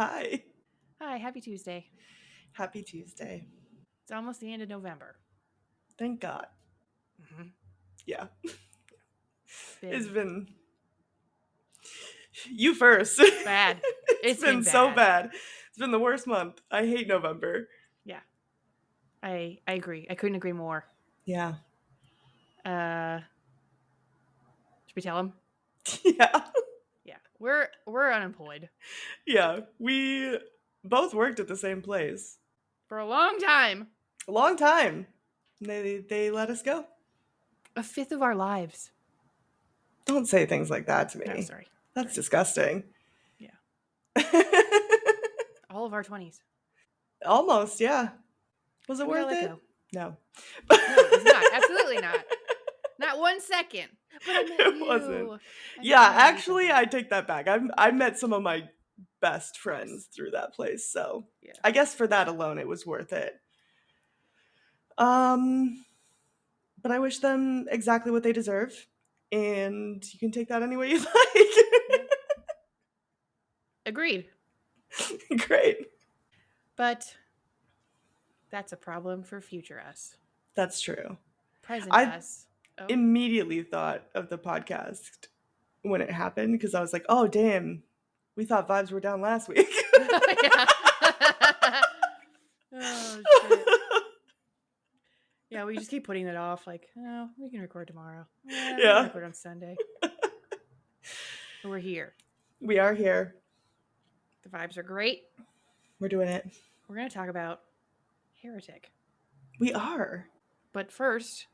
Hi. Hi, happy Tuesday. Happy Tuesday. It's almost the end of November. Thank God. Mm-hmm. Yeah. Been It's been you first. bad. It's Been been so bad. bad. It's been the worst month. I hate November. Yeah, I agree. I couldn't agree more. Yeah. Should we tell him? Yeah. Yeah, we're unemployed Yeah. We both worked at the same place. for a long time. A long time. They let us go. A fifth of our lives. Don't say things like that to No, me. sorry. That's disgusting. Yeah, all of our 20s. Almost, yeah. Was it We gotta worth let it? go. No. No, it was not. Absolutely not. Not 1 second. But I met It you. wasn't. I met Yeah, you in a recent actually, place. I take that back. I met some of my best Of course. friends through that place, so Yeah. I guess for that alone, it was worth it. Um, but I wish them exactly what they deserve, and you can take that any way you Yeah. Agreed. like. Great. But that's a problem for future us. That's true. Present I us. Oh. immediately thought of the podcast when it happened because I was like, "Oh, damn, we thought vibes were down last week." Yeah. Oh shit. Yeah, we just keep putting it off. Like, oh, we can record tomorrow. Yeah, we can Yeah, record on Sunday. But we're here. we are here. The vibes are great. We're doing it. We're gonna talk about Heretic. We are. But first,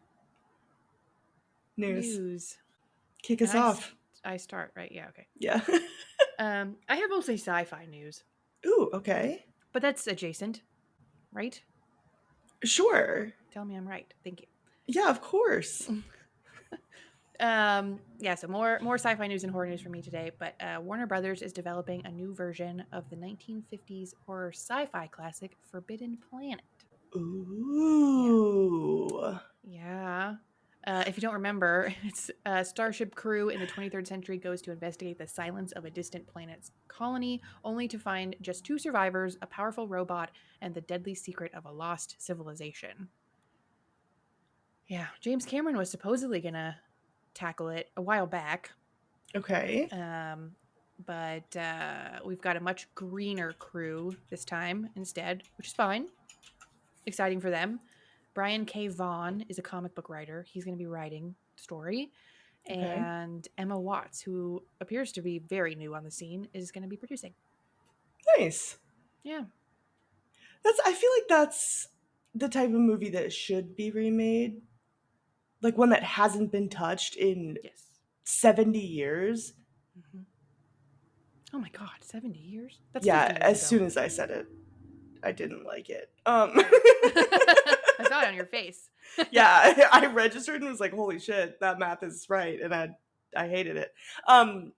News. news. Kick And us off. I start, right? Yeah, okay. Yeah. I have mostly sci-fi news, Ooh, okay. but that's adjacent, right? Sure. Tell me I'm right. Thank you. Yeah, of course. Yeah, so more sci-fi news and horror news for me today, but Warner Brothers is developing a new version of the 1950s horror sci-fi classic Forbidden Planet. Ooh. Yeah. If you don't remember, it's a starship crew in the 23rd century goes to investigate the silence of a distant planet's colony, only to find just 2 survivors, a powerful robot, and the deadly secret of a lost civilization. Yeah, James Cameron was supposedly gonna tackle it a while back, Okay. but we've got a much greener crew this time instead, which is fine. Exciting for them. Brian K. Vaughan is a comic book writer. He's going to be writing the story. Okay. And Emma Watts, who appears to be very new on the scene, is going to be producing. Nice. Yeah. I feel like that's the type of movie that should be remade. Like one that hasn't been touched in Yes. 70 years. Mm-hmm. Oh my God, 70 years? That's Yeah, 50 years as ago. soon as I said it, I didn't like it. I saw it on your face. Yeah, I registered and was like, holy shit, that math is right. And I hated it.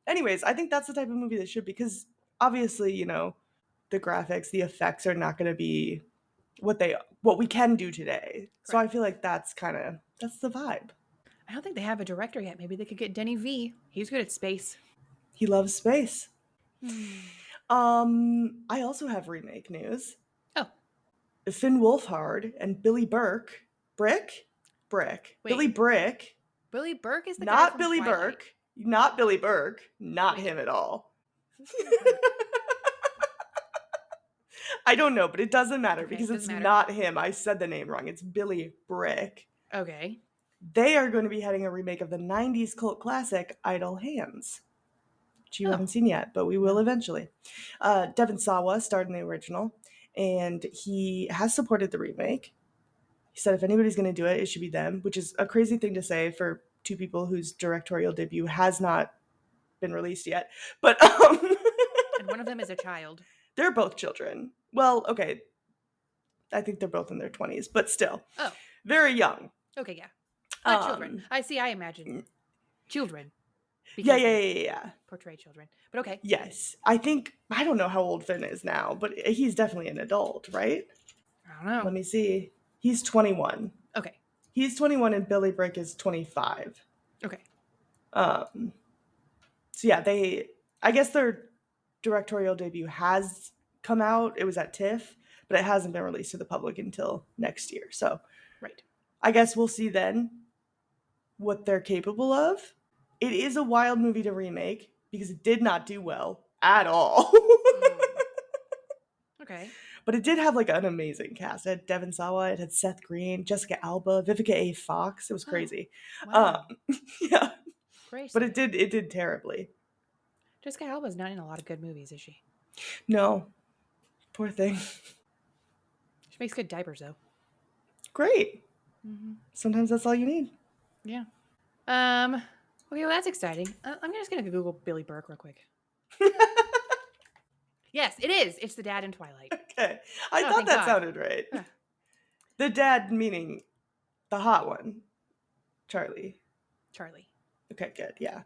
Anyways, I think that's the type of movie that should, because obviously, the graphics, the effects are not going to be what we can do today. So I Correct. feel like that's the vibe. I don't think they have a director yet. Maybe they could get Denny V. He's good at space. He loves space. Hmm. I also have remake news. Oh, Finn Wolfhard and Billy wait. Billy Brick, Billy Burke is the guy not from Billy Twilight. Burke, not Billy Burke, not Wait. him at all. Who's Billy Burke? I don't know, but it doesn't matter Okay, because doesn't it's matter. not him. I said the name wrong. It's Billy Brick. Okay. They are going to be heading a remake of the 90s cult classic Idle Hands, which you Oh, haven't seen yet, but we will no. eventually. Devin Sawa starred in the original, and he has supported the remake. He said if anybody's going to do it, it should be them, which is a crazy thing to say for 2 people whose directorial debut has not been released yet. But And one of them is a child. they're both children. Well, okay, I think they're both in their 20s, but still Oh, very young. okay, yeah. But children. Um, I imagine children yeah, because yeah, they yeah, yeah. portray children. But okay. Yes, I don't know how old Finn is now, but he's definitely an adult, right? I don't know. Let me see. He's 21. Okay. He's 21 and Billy Brick is 25. Okay. So yeah, I guess their directorial debut has come out. It was at TIFF, but it hasn't been released to the public until next year. So Right. I guess we'll see then what they're capable of. It is a wild movie to remake because it did not do well at all. Mm. Okay. But it did have like an amazing cast. It had Devon Sawa, it had Seth Green, Jessica Alba, Vivica A. Fox. It was Oh, crazy. Um, wow. yeah, but Crazy. it did terribly. Jessica Alba's not in a lot of good movies, is she? No, poor thing. She makes good diapers, though. Great. Mm-hmm. Sometimes that's all you need. Yeah. Okay, well, that's exciting. I'm just gonna Google Billy Burke real quick. Yes, it is. It's the dad in Twilight. Okay, I Oh, thought thank that God. sounded right. The dad meaning the hot one, Charlie. Charlie. Okay, good. Yeah,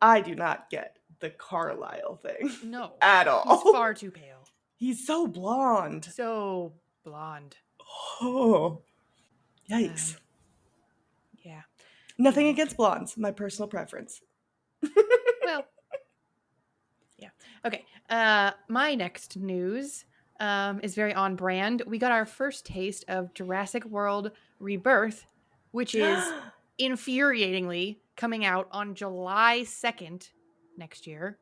I do not get the Carlisle thing No. at all. He's far too pale. He's so blonde. So blonde. Oh, yikes. Yeah. Nothing Anyway. against blondes. My personal preference. Well, yeah. Okay. My next news is very on brand. We got our first taste of Jurassic World Rebirth, which is infuriatingly coming out on July 2nd next year.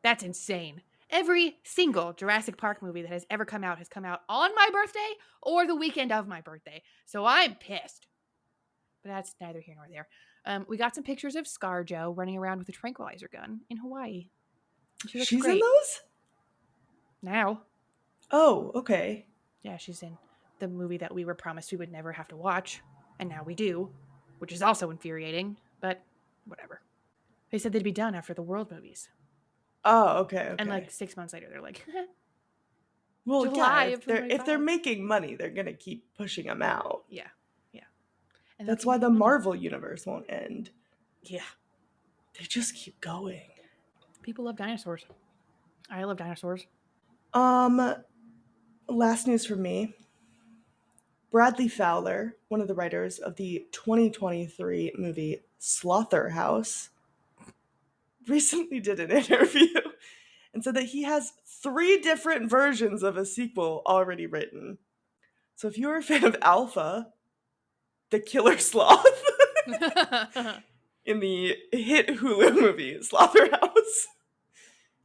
That's insane. Every single Jurassic Park movie that has ever come out has come out on my birthday or the weekend of my birthday. So I'm pissed. But that's neither here nor there. We got some pictures of ScarJo running around with a tranquilizer gun in Hawaii. She looks She's in great. those? Now, Oh, okay. yeah, she's in the movie that we were promised we would never have to watch, and now we do, which is also infuriating, but whatever. They said they'd be done after the World movies. Oh, okay, And okay. like 6 months later, they're like, Well, July yeah, of if they're 2025. making money, they're gonna keep pushing them out. Yeah, yeah. And they'll That's keep why the making money. Marvel universe won't end. Yeah. They just keep going. People love dinosaurs. I love dinosaurs. Last news from me. Bradley Fowler, one of the writers of the 2023 movie Slaughterhouse, recently did an interview and said that he has 3 different versions of a sequel already written. So if you're a fan of Alpha, the killer sloth, in the hit Hulu movie Slaughterhouse,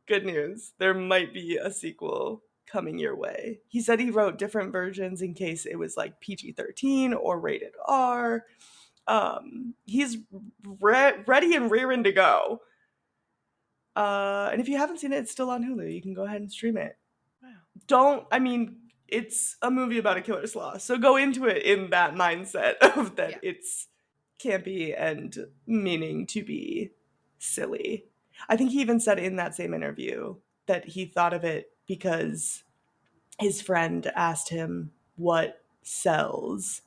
good news. There might be a sequel coming your way. He said he wrote different versions in case it was like PG-13 or rated R. He's ready and rearing to go. And if you haven't seen it, it's still on Hulu. You can go ahead and stream it. Wow. It's a movie about a killer sloth. So go into it in that mindset of that Yeah. it's campy and meaning to be silly. I think he even said in that same interview that he thought of it because his friend asked him what sells.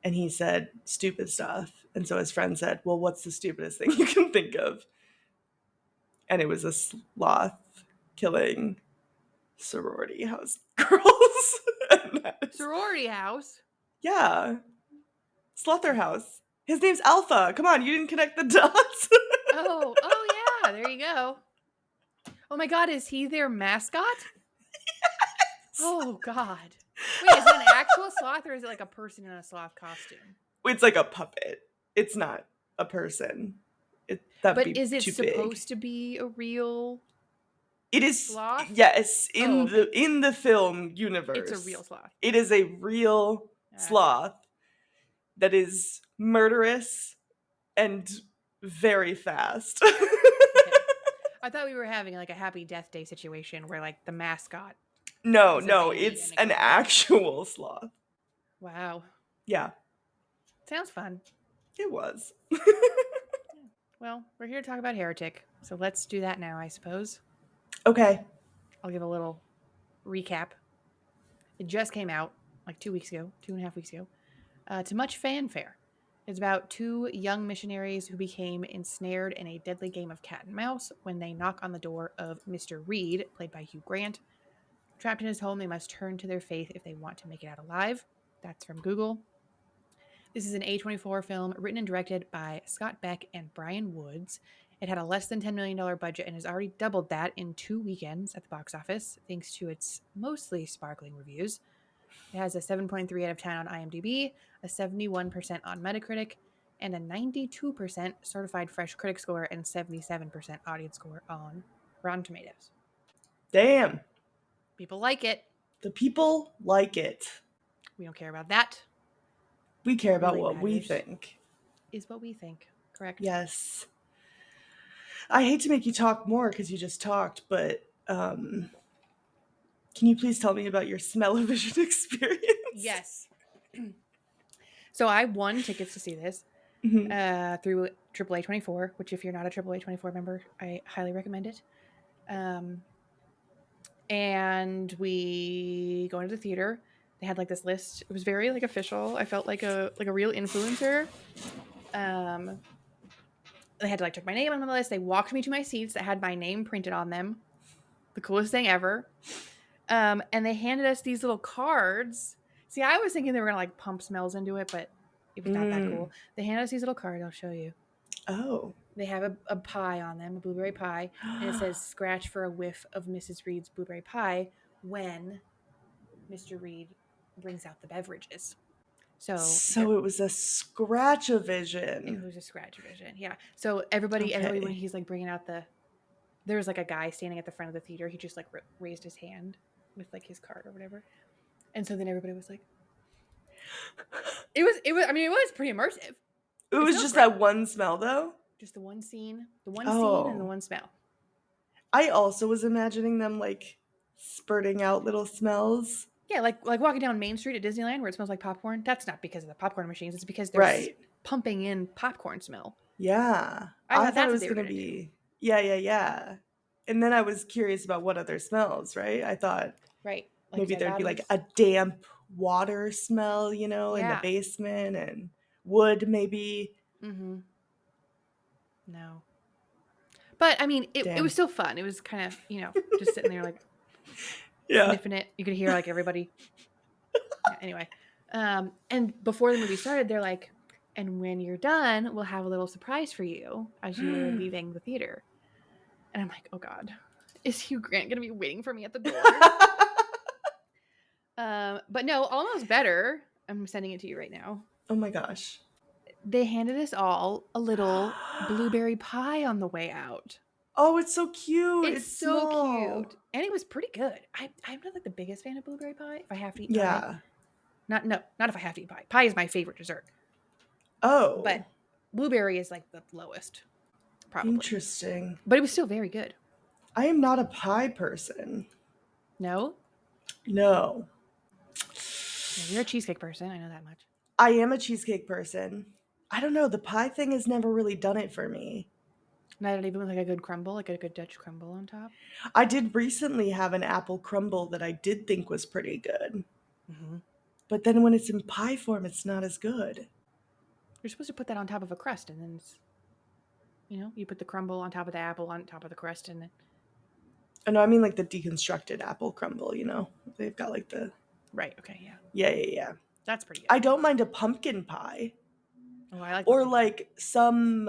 And he said, stupid stuff. And so his friend said, well, what's the stupidest thing you can think of? And it was a sloth killing sorority house girls. Sorority house. Yeah. Slaughterhouse. His name's Alpha. Come on, you didn't connect the dots. Oh yeah, there you go. Oh my God, is he their mascot? Oh God. Wait, is it an actual sloth or is it like a person in a sloth costume? It's like a puppet. It's not a person. That'd But be is it too supposed big. to be a real It is, sloth? yes, Oh, okay. in the film universe. It's a real sloth. It is a real sloth that is murderous and very fast. Okay. I thought we were having like a Happy Death Day situation where like the mascot No, was a no, baby it's and it an got actual sloth. Wow. Yeah, Sounds fun. it was. Well, we're here to talk about Heretic, so let's do that now, I suppose. Okay. I'll give a little recap. It just came out like 2 weeks ago, 2.5 weeks ago, to much fanfare. It's about 2 young missionaries who became ensnared in a deadly game of cat and mouse when they knock on the door of Mr. Reed, played by Hugh Grant. Trapped in his home, they must turn to their faith if they want to make it out alive. That's from Google. This is an A24 film written and directed by Scott Beck and Brian Woods, It had a less than $10 million budget and has already doubled that in 2 weekends at the box office, thanks to its mostly sparkling reviews. It has a 7.3 out of 10 on IMDb, a 71% on Metacritic, and a 92% certified fresh critic score and 77% audience score on Rotten Tomatoes. Damn. People like it. The people like it. We don't care about that. We care about Really what we matters think. is what we think. Correct? Yes. I hate to make you talk more because you just talked, but can you please tell me about your smell-o-vision experience? Yes. So I won tickets to see this through AAA 24, which if you're not a AAA 24 member, I highly recommend it. And we go into the theater. They had like this list. It was very like official. I felt like a real influencer. They had to like check my name on the list. They walked me to my seats that had my name printed on them. The coolest thing ever. And they handed us these little cards. See, I was thinking they were gonna like pump smells into it, but it was not that cool. They handed us these little cards. I'll show you. Oh. They have a pie on them, a blueberry pie, and it says "Scratch for a whiff of Mrs. Reed's blueberry pie" when Mr. Reed brings out the beverages. So it was a scratch-o-vision. It was a scratch-o-vision, yeah. So everybody when he's like bringing out there was like a guy standing at the front of the theater. He just like raised his hand with like his card or whatever, and so then everybody was like, it was. I mean, it was pretty immersive. It was just that one smell, though? Just the one scene, and the one smell. I also was imagining them, like, spurting out little smells. Yeah, like walking down Main Street at Disneyland where it smells like popcorn. That's not because of the popcorn machines. It's because they're pumping in popcorn smell. Yeah. I thought it was going to be... Yeah. And then I was curious about what other smells, right? I thought maybe there'd be, like, a damp water smell, in the basement, and wood, maybe. Mm-hmm. No. But, I mean, it was still fun. It was kind of, just sitting there, like, sniffing it. You could hear, like, everybody. Yeah, anyway. And before the movie started, they're like, and when you're done, we'll have a little surprise for you as you're leaving the theater. And I'm like, oh, God. Is Hugh Grant going to be waiting for me at the door? But no, almost better. I'm sending it to you right now. Oh, my gosh. They handed us all a little blueberry pie on the way out. Oh, it's so cute. It's so cute. And it was pretty good. I'm not like the biggest fan of blueberry pie. If I have to eat pie. Not if I have to eat pie. Pie is my favorite dessert. Oh. But blueberry is like the lowest. Probably. Interesting. But it was still very good. I am not a pie person. No? No. Yeah, you're a cheesecake person. I know that much. I am a cheesecake person. I don't know. The pie thing has never really done it for me. Not even with like a good crumble, like a good Dutch crumble on top? I did recently have an apple crumble that I did think was pretty good. Mm-hmm. But then when it's in pie form, it's not as good. You're supposed to put that on top of a crust, and then it's, you put the crumble on top of the apple on top of the crust, and then... Oh, no, I mean like the deconstructed apple crumble, They've got like the... Right, okay, yeah. Yeah. That's pretty good. I don't mind a pumpkin pie. Oh, I like or like some...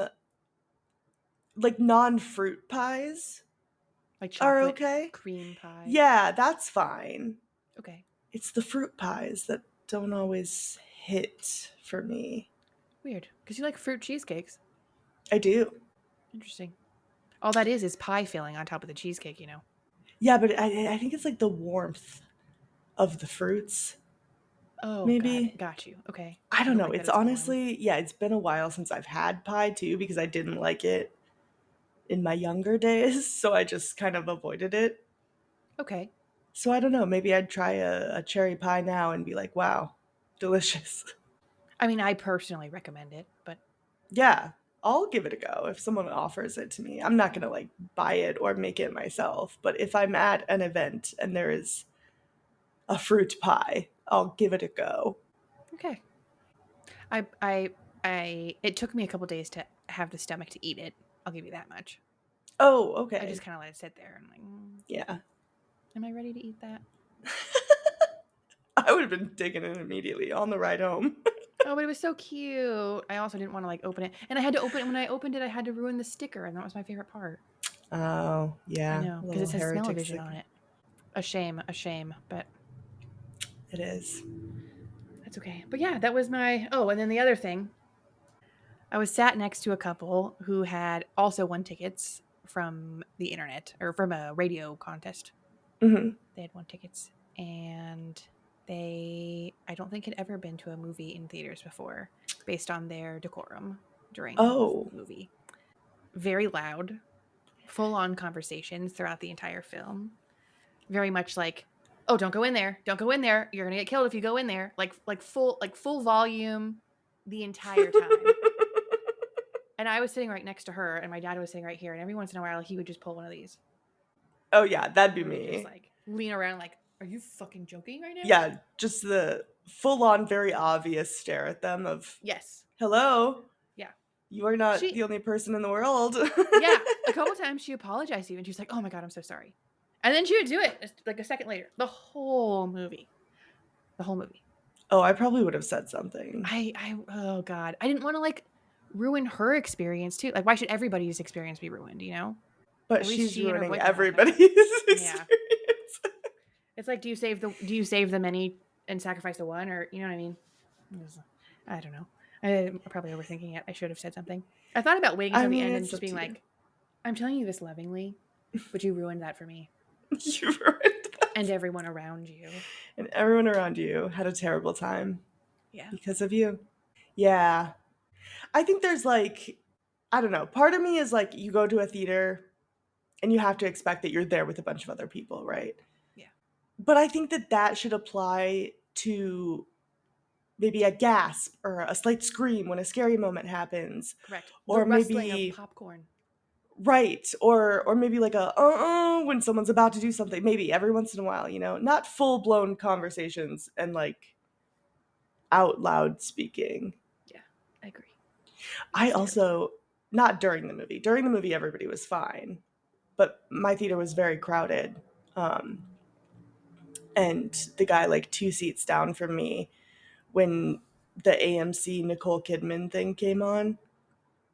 like non-fruit pies. Like chocolate are okay. Cream pie. Yeah, that's fine. Okay. It's the fruit pies that don't always hit for me. Weird, because you like fruit cheesecakes. I do. Interesting. All that is pie filling on top of the cheesecake, Yeah, but I think it's like the warmth of the fruits. Oh, maybe. Got you. Okay. I don't know. It's honestly, it's been a while since I've had pie too, because I didn't like it in my younger days, so I just kind of avoided it. Okay. So I don't know. Maybe I'd try a cherry pie now and be like, wow, delicious. I mean, I personally recommend it, but... Yeah, I'll give it a go if someone offers it to me. I'm not going to like buy it or make it myself, but if I'm at an event and there is a fruit pie, I'll give it a go. Okay. It took me a couple days to have the stomach to eat it. I'll give you that much. Oh, okay. I just kind of let it sit there and like, yeah. Am I ready to eat that? I would have been digging in immediately on the ride home. Oh, but it was so cute. I also didn't want to like open it, and I had to open it. When I opened it, I had to ruin the sticker, and that was my favorite part. Oh, I yeah. know, A because it little says heretic smell-o-vision on sticker. it. A shame, but It is. that's okay. But yeah, that was my. Oh, and then the other thing, I was sat next to a couple who had also won tickets from the internet or from a radio contest. Hmm. They had won tickets, and I don't think, had ever been to a movie in theaters before, based on their decorum during the Oh. movie. Very loud, full on conversations throughout the entire film. Very much like, oh, don't go in there. Don't go in there. You're gonna get killed if you go in there. Like full volume the entire time. And I was sitting right next to her, and my dad was sitting right here, and every once in a while he would just pull one of these. Oh, yeah, that'd be He would just me. like lean around like, are you fucking joking right now? Yeah, just the full on, very obvious stare at them of, Yes. hello, Yeah. you are not the She only person in the world. Yeah. A couple times she apologized even. She was like, oh my God, I'm so sorry. And then she would do it like a second later. The whole movie. The whole movie. Oh, I probably would have said something. Oh God. I didn't want to like ruin her experience too. Like, why should everybody's experience be ruined, you know? But At least she's she and her ruining boyfriend had everybody's that. Yeah. experience. It's like, do you save the many and sacrifice the one, or you know what I mean? I don't know. I'm probably overthinking it. I should have said something. I thought about waiting I until the mean, end and it's just up being to you. like, I'm telling you this lovingly, but you ruined that for me You ruined and that. everyone around you. And everyone around you had a terrible time Yeah. because of you. Yeah. I think there's like, I don't know. Part of me is like, you go to a theater and you have to expect that you're there with a bunch of other people, right? Yeah. But I think that that should apply to maybe a gasp or a slight scream when a scary moment happens, Correct. The or rustling of maybe popcorn. right, or maybe like a when someone's about to do something. Maybe every once in a while, not full blown conversations and like out loud speaking. Yeah. I agree. I Hysteria. also not during the movie. During the movie, everybody was fine, but my theater was very crowded. Um, and the guy like two seats down from me, when the AMC Nicole Kidman thing came on,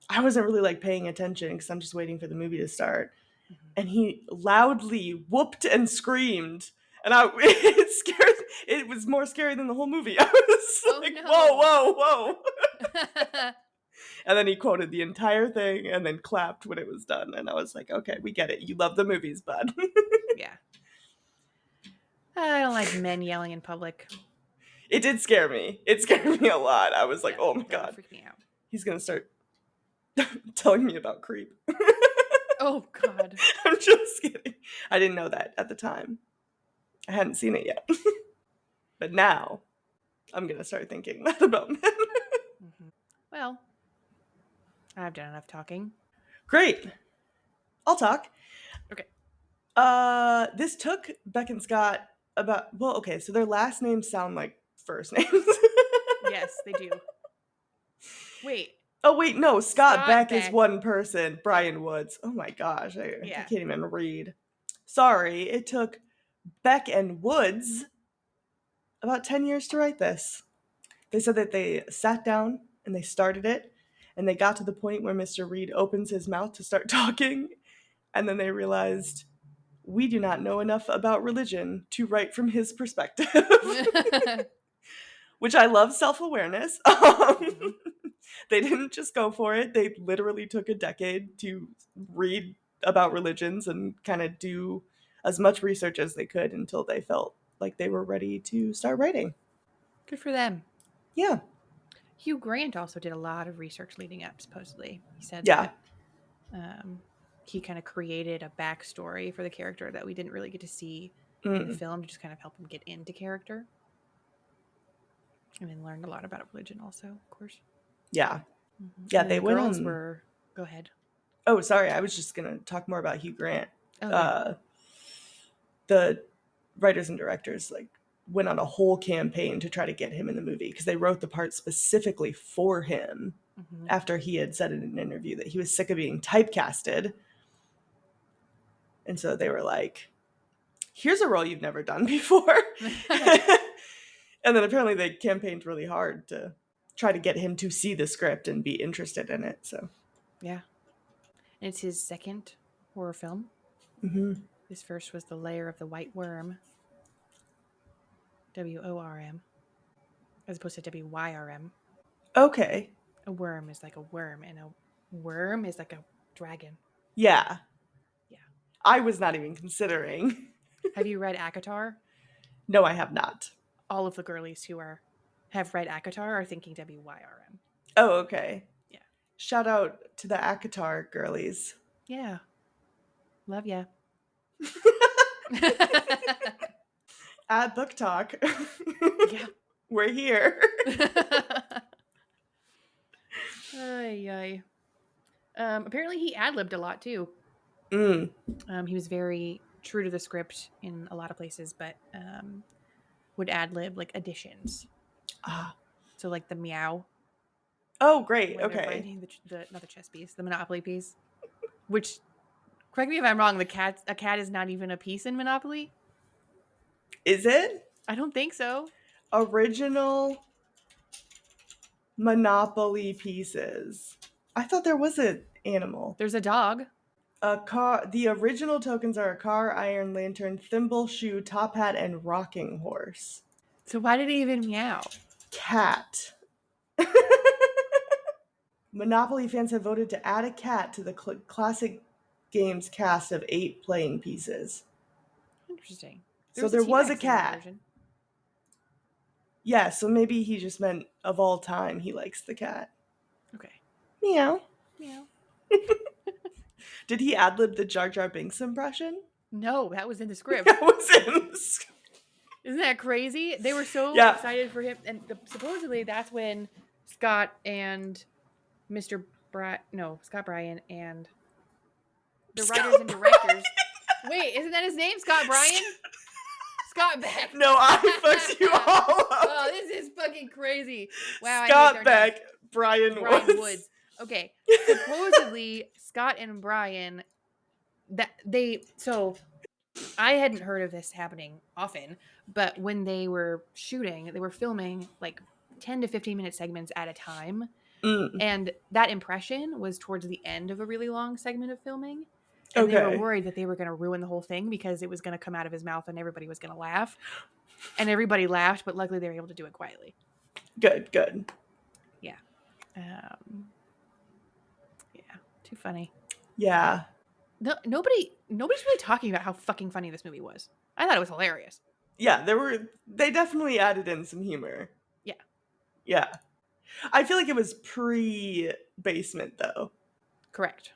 I wasn't really like paying attention because I'm just waiting for the movie to start. Mm-hmm. And he loudly whooped and screamed. And it scared, it was more scary than the whole movie. I was Oh like, whoa, no. whoa, whoa. And then he quoted the entire thing and then clapped when it was done. And I was like, okay, we get it. You love the movies, bud. Yeah. I don't like men yelling in public. It did scare me. It scared me a lot. I was like, Yeah, oh my that would God, freak me out. he's going to start telling me about Creep. Oh God. I'm just kidding. I didn't know that at the time. I hadn't seen it yet. But now I'm going to start thinking that about men. Mm-hmm. Well, I've done enough talking. Great. I'll talk. Okay. This took Beck and Scott about, well, okay, so their last names sound like first names. Yes, they do. Wait. Oh, wait, no, Scott Scott Beck is Beck. one person. Yeah. Brian Woods. Oh my gosh, I Yeah. can't even read. Sorry, it took Beck and Woods about 10 years to write this. They said that they sat down and they started it, and they got to the point where Mr. Reed opens his mouth to start talking, and then they realized we do not know enough about religion to write from his perspective. Which I love self awareness. Mm-hmm. They didn't just go for it, they literally took a decade to read about religions and kind of do as much research as they could until they felt like they were ready to start writing. Good for them. Yeah. Hugh Grant also did a lot of research leading up, supposedly. He said Yeah. that he kind of created a backstory for the character that we didn't really get to see in the Mm. film to just kind of help him get into character. And then learned a lot about religion also, of course. Yeah. Mm-hmm. Yeah, And then they the went girls on. were. Go ahead. Oh, sorry, I was just going to talk more about Hugh Grant. Oh, yeah. Uh, the writers and directors like went on a whole campaign to try to get him in the movie because they wrote the part specifically for him Mm-hmm. after he had said in an interview that he was sick of being typecasted. And so they were like, here's a role you've never done before. And then apparently they campaigned really hard to try to get him to see the script and be interested in it. So, Yeah. And it's his second horror film. hmm His first was The Lair of the White Worm. WORM. As opposed to WYRM. okay. A worm is like a worm, and a worm is like a dragon. Yeah. Yeah. I was not even considering. Have you read ACOTAR? No, I have not. All of the girlies who have read ACOTAR are thinking WYRM. Oh, okay. Yeah. Shout out to the Akatar girlies. Yeah. Love ya. At Book Talk. Yeah. We're here. Ay, ay. Apparently he ad-libbed a lot too. Mm. He was very true to the script in a lot of places, but would ad-lib like additions. Ah. So like the meow Oh, great. when they're Okay. finding the not the chess piece, the Monopoly piece. Which, correct me if I'm wrong, a cat is not even a piece in Monopoly. Is it? I don't think so. Original Monopoly pieces. I thought there was an animal. There's a dog. A car. The original tokens are a car, iron, lantern, thimble, shoe, top hat, and rocking horse. So why did he even meow? Cat. Monopoly fans have voted to add a cat to the classic games cast of 8 playing pieces. Interesting. So was a there was a T-Rex in that cat. version. Yeah, so maybe he just meant of all time he likes the cat. Okay. Meow. Meow. Did he ad-lib the Jar Jar Binks impression? No, that was in the script. That was in the script. Isn't that crazy? They were so Yeah. excited for him, and supposedly that's when Scott and Scott Bryan and the Scott writers and directors. Bryan. Wait, isn't that his name? Scott Bryan? Scott Beck. No, I fucked you all up. Oh, this is fucking crazy. Wow, Scott I hate their Beck, names. Brian Woods. Okay, supposedly Scott and Brian, I hadn't heard of this happening often, but when they were shooting, they were filming like 10 to 15 minute segments at a time. Mm. And that impression was towards the end of a really long segment of filming. And they were worried that they were going to ruin the whole thing because it was going to come out of his mouth and everybody was going to laugh. And everybody laughed, but luckily they were able to do it quietly. Good. Yeah. Too funny. Yeah. No, nobody's really talking about how fucking funny this movie was. I thought it was hilarious. Yeah, they definitely added in some humor. Yeah. Yeah. I feel like it was pre-basement though. Correct.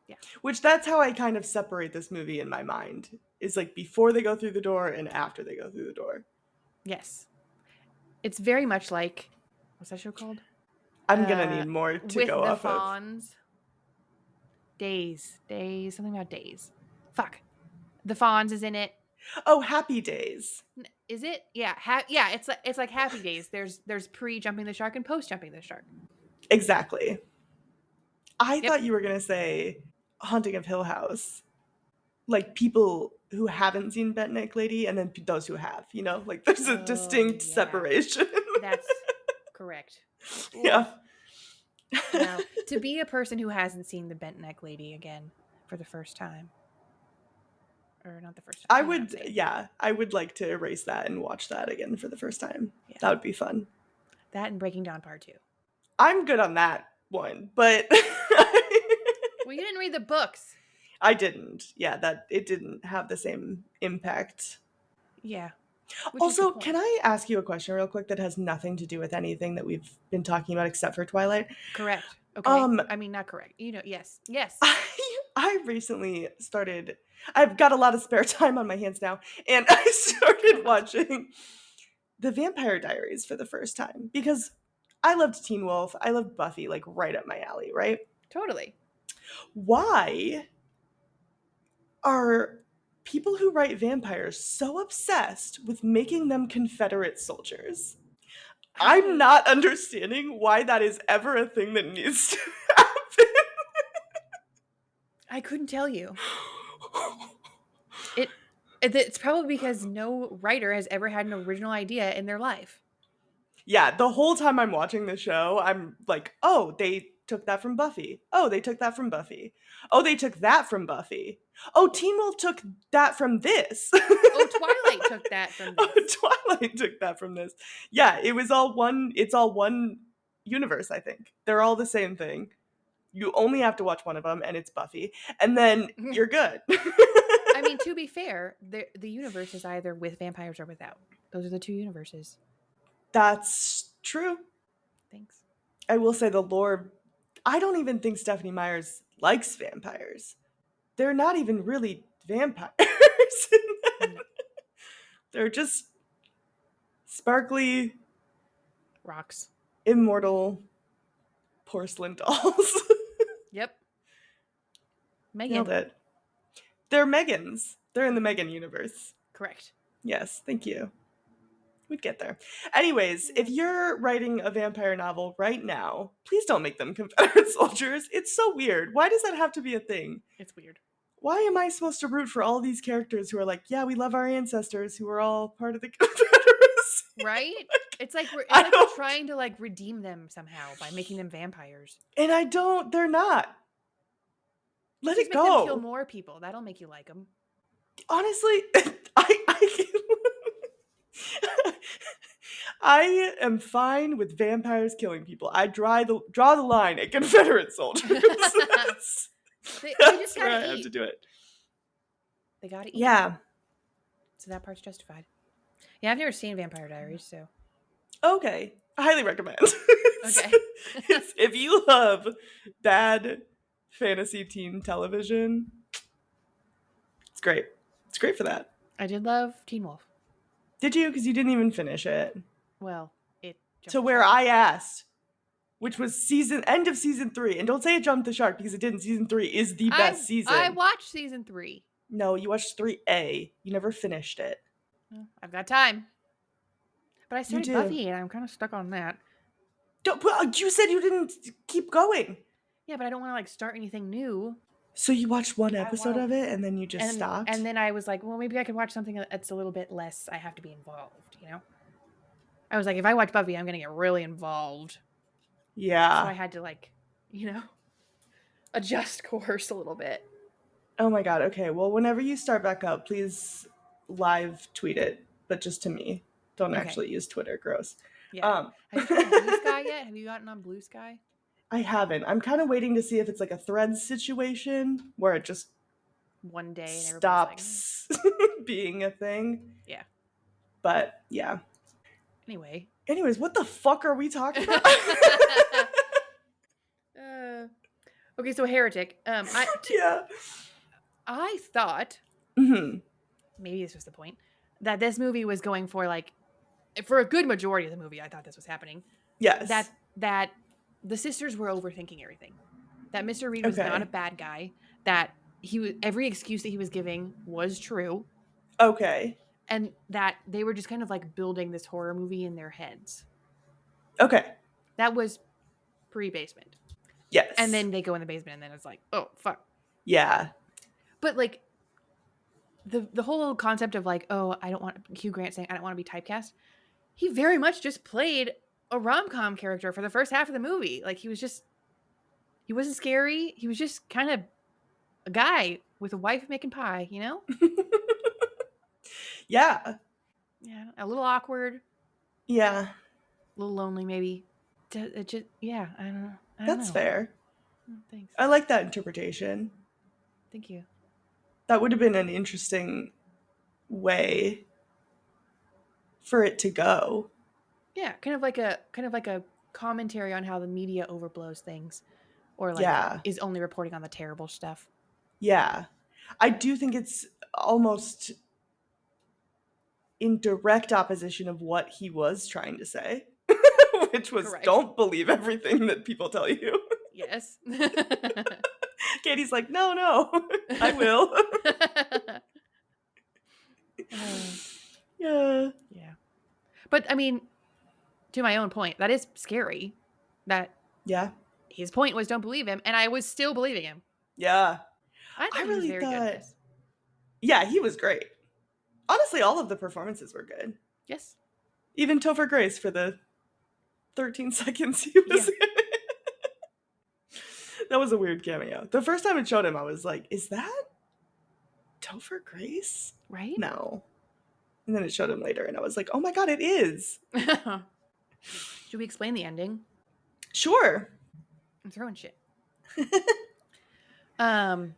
Yeah. Which that's how I kind of separate this movie in my mind. Is like before they go through the door and after they go through the door. Yes. It's very much like, what's that show called? I'm gonna need more to with go the off Fonz. Days, something about days. Fuck. The Fonz is in it. Oh, Happy Days. Is it? Yeah, it's like Happy Days. There's pre jumping the shark and post jumping the shark. Exactly. I thought you were gonna say Haunting of Hill House. Like people who haven't seen Bent Neck Lady and then those who have, like there's a distinct separation. That's correct. Yeah. Now, to be a person who hasn't seen the Bent Neck Lady again for the first time. Or not the first time. I would like to erase that and watch that again for the first time. Yeah. That would be fun. That and Breaking Dawn Part 2. I'm good on that one, but well, you didn't read the books. I didn't. Yeah, that it didn't have the same impact. Yeah. Also, can I ask you a question real quick that has nothing to do with anything that we've been talking about except for Twilight? Correct. Okay. I mean, not correct. Yes. I recently started, I've got a lot of spare time on my hands now, and I started watching The Vampire Diaries for the first time because I loved Teen Wolf. I loved Buffy, like right up my alley, right? Totally. Why are people who write vampires so obsessed with making them Confederate soldiers? I'm not understanding why that is ever a thing that needs to happen. I couldn't tell you. It's probably because no writer has ever had an original idea in their life. Yeah, the whole time I'm watching the show, I'm like, oh, they took that from Buffy. Oh, they took that from Buffy. Oh, they took that from Buffy. Oh, Teen Wolf took that from this. Oh, Twilight took that from Oh, this. Twilight took that from this. Yeah, it was all one, it's all one universe, I think. They're all the same thing. You only have to watch one of them, and it's Buffy, and then you're good. I mean, to be fair, the universe is either with vampires or without. Those are the two universes. That's true. Thanks. I will say the lore, I don't even think Stephanie Myers likes vampires. They're not even really vampires. No. They're just sparkly, Rocks. immortal porcelain dolls. Yep. Nailed Megan. it. They're Megans. They're in the Megan universe. Correct. Yes, thank you. We'd get there. Anyways, if you're writing a vampire novel right now, please don't make them Confederate soldiers. It's so weird. Why does that have to be a thing? It's weird. Why am I supposed to root for all these characters who are like, yeah, we love our ancestors who were all part of the Confederacy? Right? It's like we're trying to like redeem them somehow by making them vampires. And I don't, they're not. Let Just it make them kill go. more people. That'll make you like them. Honestly, I am fine with vampires killing people. I draw the line at Confederate soldiers. They That's just where I gotta have eat. to do it. They gotta eat. Yeah. So that part's justified. Yeah, I've never seen Vampire Diaries, so. Okay. I highly recommend. Okay. If you love bad fantasy teen television, it's great. It's great for that. I did love Teen Wolf. Did you? Because you didn't even finish it. Well, it jumped To the where shark. I asked, which was end of season 3. And don't say it jumped the shark because it didn't. Season 3 is the best season. I watched season 3. No, you watched 3A. You never finished it. Well, I've got time. But I started do. Buffy, and I'm kind of stuck on that. You said you didn't keep going. Yeah, but I don't want to like start anything new. So you watched one episode of it and then you just stopped? And then I was like, well, maybe I could watch something that's a little bit less. I have to be involved, you know? I was like, if I watch Buffy, I'm going to get really involved. Yeah. So I had to like, you know, adjust course a little bit. Oh my god. Okay. Well, whenever you start back up, please live tweet it, but just to me. Don't actually use Twitter. Gross. Yeah. Have you gotten Blue Sky yet? Have you gotten on Blue Sky? I haven't. I'm kind of waiting to see if it's like a Threads situation where it just one day and stops being a thing. Yeah. But yeah. Anyways, what the fuck are we talking about? Okay, so Heretic. Yeah. I thought, maybe this was the point, that this movie was going for like, for a good majority of the movie, I thought this was happening. Yes. That the sisters were overthinking everything. That Mr. Reed was not a bad guy. That every excuse that he was giving was true. Okay. And that they were just kind of like building this horror movie in their heads. Okay. That was pre-basement. Yes. And then they go in the basement and then it's like, oh, fuck. Yeah. But like, the whole concept of like, oh, I don't want Hugh Grant saying I don't want to be typecast. He very much just played a rom-com character for the first half of the movie. Like he wasn't scary. He was just kind of a guy with a wife making pie, you know? Yeah. Yeah. A little awkward. Yeah. A little lonely, maybe. It just, yeah, I don't know. That's fair. Oh, thanks. I like that interpretation. Thank you. That would have been an interesting way for it to go. Yeah, kind of like a commentary on how the media overblows things, or like is only reporting on the terrible stuff. Yeah, I do think it's almost in direct opposition of what he was trying to say, which was don't believe everything that people tell you. Yes. Katie's like, no, I will. Yeah. But I mean, to my own point, that is scary. That his point was don't believe him, and I was still believing him. Yeah. I really thought. Yeah, he was great. Honestly, all of the performances were good. Yes. Even Topher Grace for the 13 seconds he was Yeah. in it. That was a weird cameo. The first time it showed him, I was like, is that Topher Grace? Right? No. And then it showed him later, and I was like, oh my god, it is. Should we explain the ending? Sure. I'm throwing shit. Um,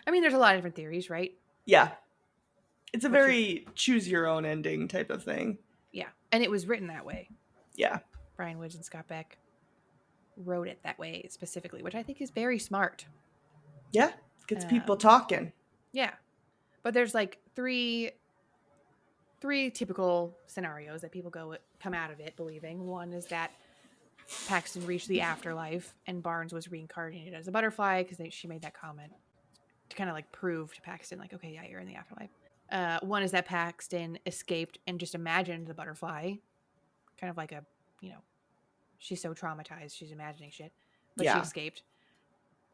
I mean, there's a lot of different theories, right? Yeah. It's a What's your very choose your own ending type of thing. Yeah, and it was written that way. Yeah. Brian Woods and Scott Beck wrote it that way specifically, which I think is very smart. Yeah. Gets people Um, talking. yeah, but there's like three typical scenarios that people come out of it believing. One is that Paxton reached the afterlife and Barnes was reincarnated as a butterfly because she made that comment to kind of like prove to Paxton, like, okay, yeah, you're in the afterlife. One is that Paxton escaped and just imagined the butterfly, kind of like a, you know, she's so traumatized, she's imagining shit, but she Yeah. escaped.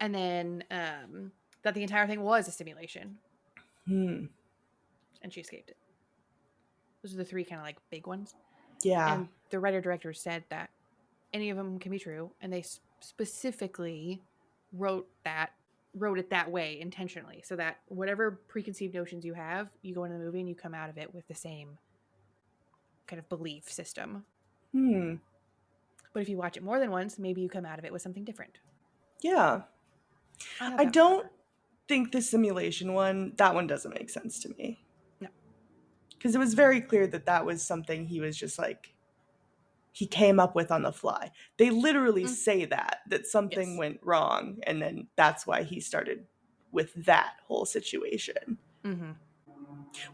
And then that the entire thing was a simulation Hmm. and she escaped it. Those are the three kind of like big ones. Yeah. And the writer director said that any of them can be true, and they specifically wrote it that way intentionally, so that whatever preconceived notions you have, you go into the movie and you come out of it with the same kind of belief system. Hmm. But if you watch it more than once, maybe you come out of it with something different. Yeah. I thought I that was don't clever. think the simulation one, that one doesn't make sense to me. No. Because it was very clear that that was something he was just like, he came up with on the fly. They literally Mm. say that something Yes. went wrong, and then that's why he started with that whole situation. Mm-hmm.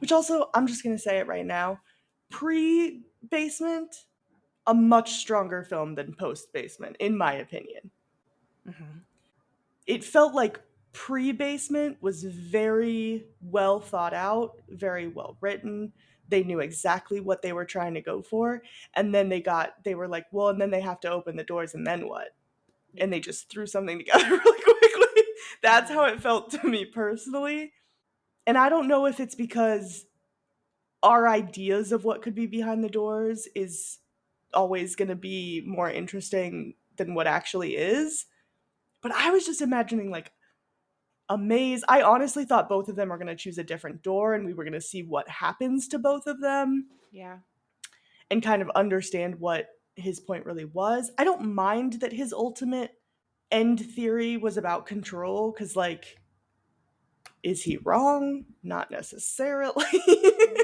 Which also, I'm just gonna say it right now, pre Basement, a much stronger film than post Basement, in my opinion. Mm-hmm. It felt like pre Basement was very well thought out, very well written. They knew exactly what they were trying to go for. And then they were like, well, and then they have to open the doors, and then what? Yeah. And they just threw something together really quickly. That's Mm-hmm. how it felt to me personally. And I don't know if it's because our ideas of what could be behind the doors is always going to be more interesting than what actually is. But I was just imagining like a maze. I honestly thought both of them are going to choose a different door and we were going to see what happens to both of them Yeah. and kind of understand what his point really was. I don't mind that his ultimate end theory was about control because, like, is he wrong? Not necessarily. Mm-hmm.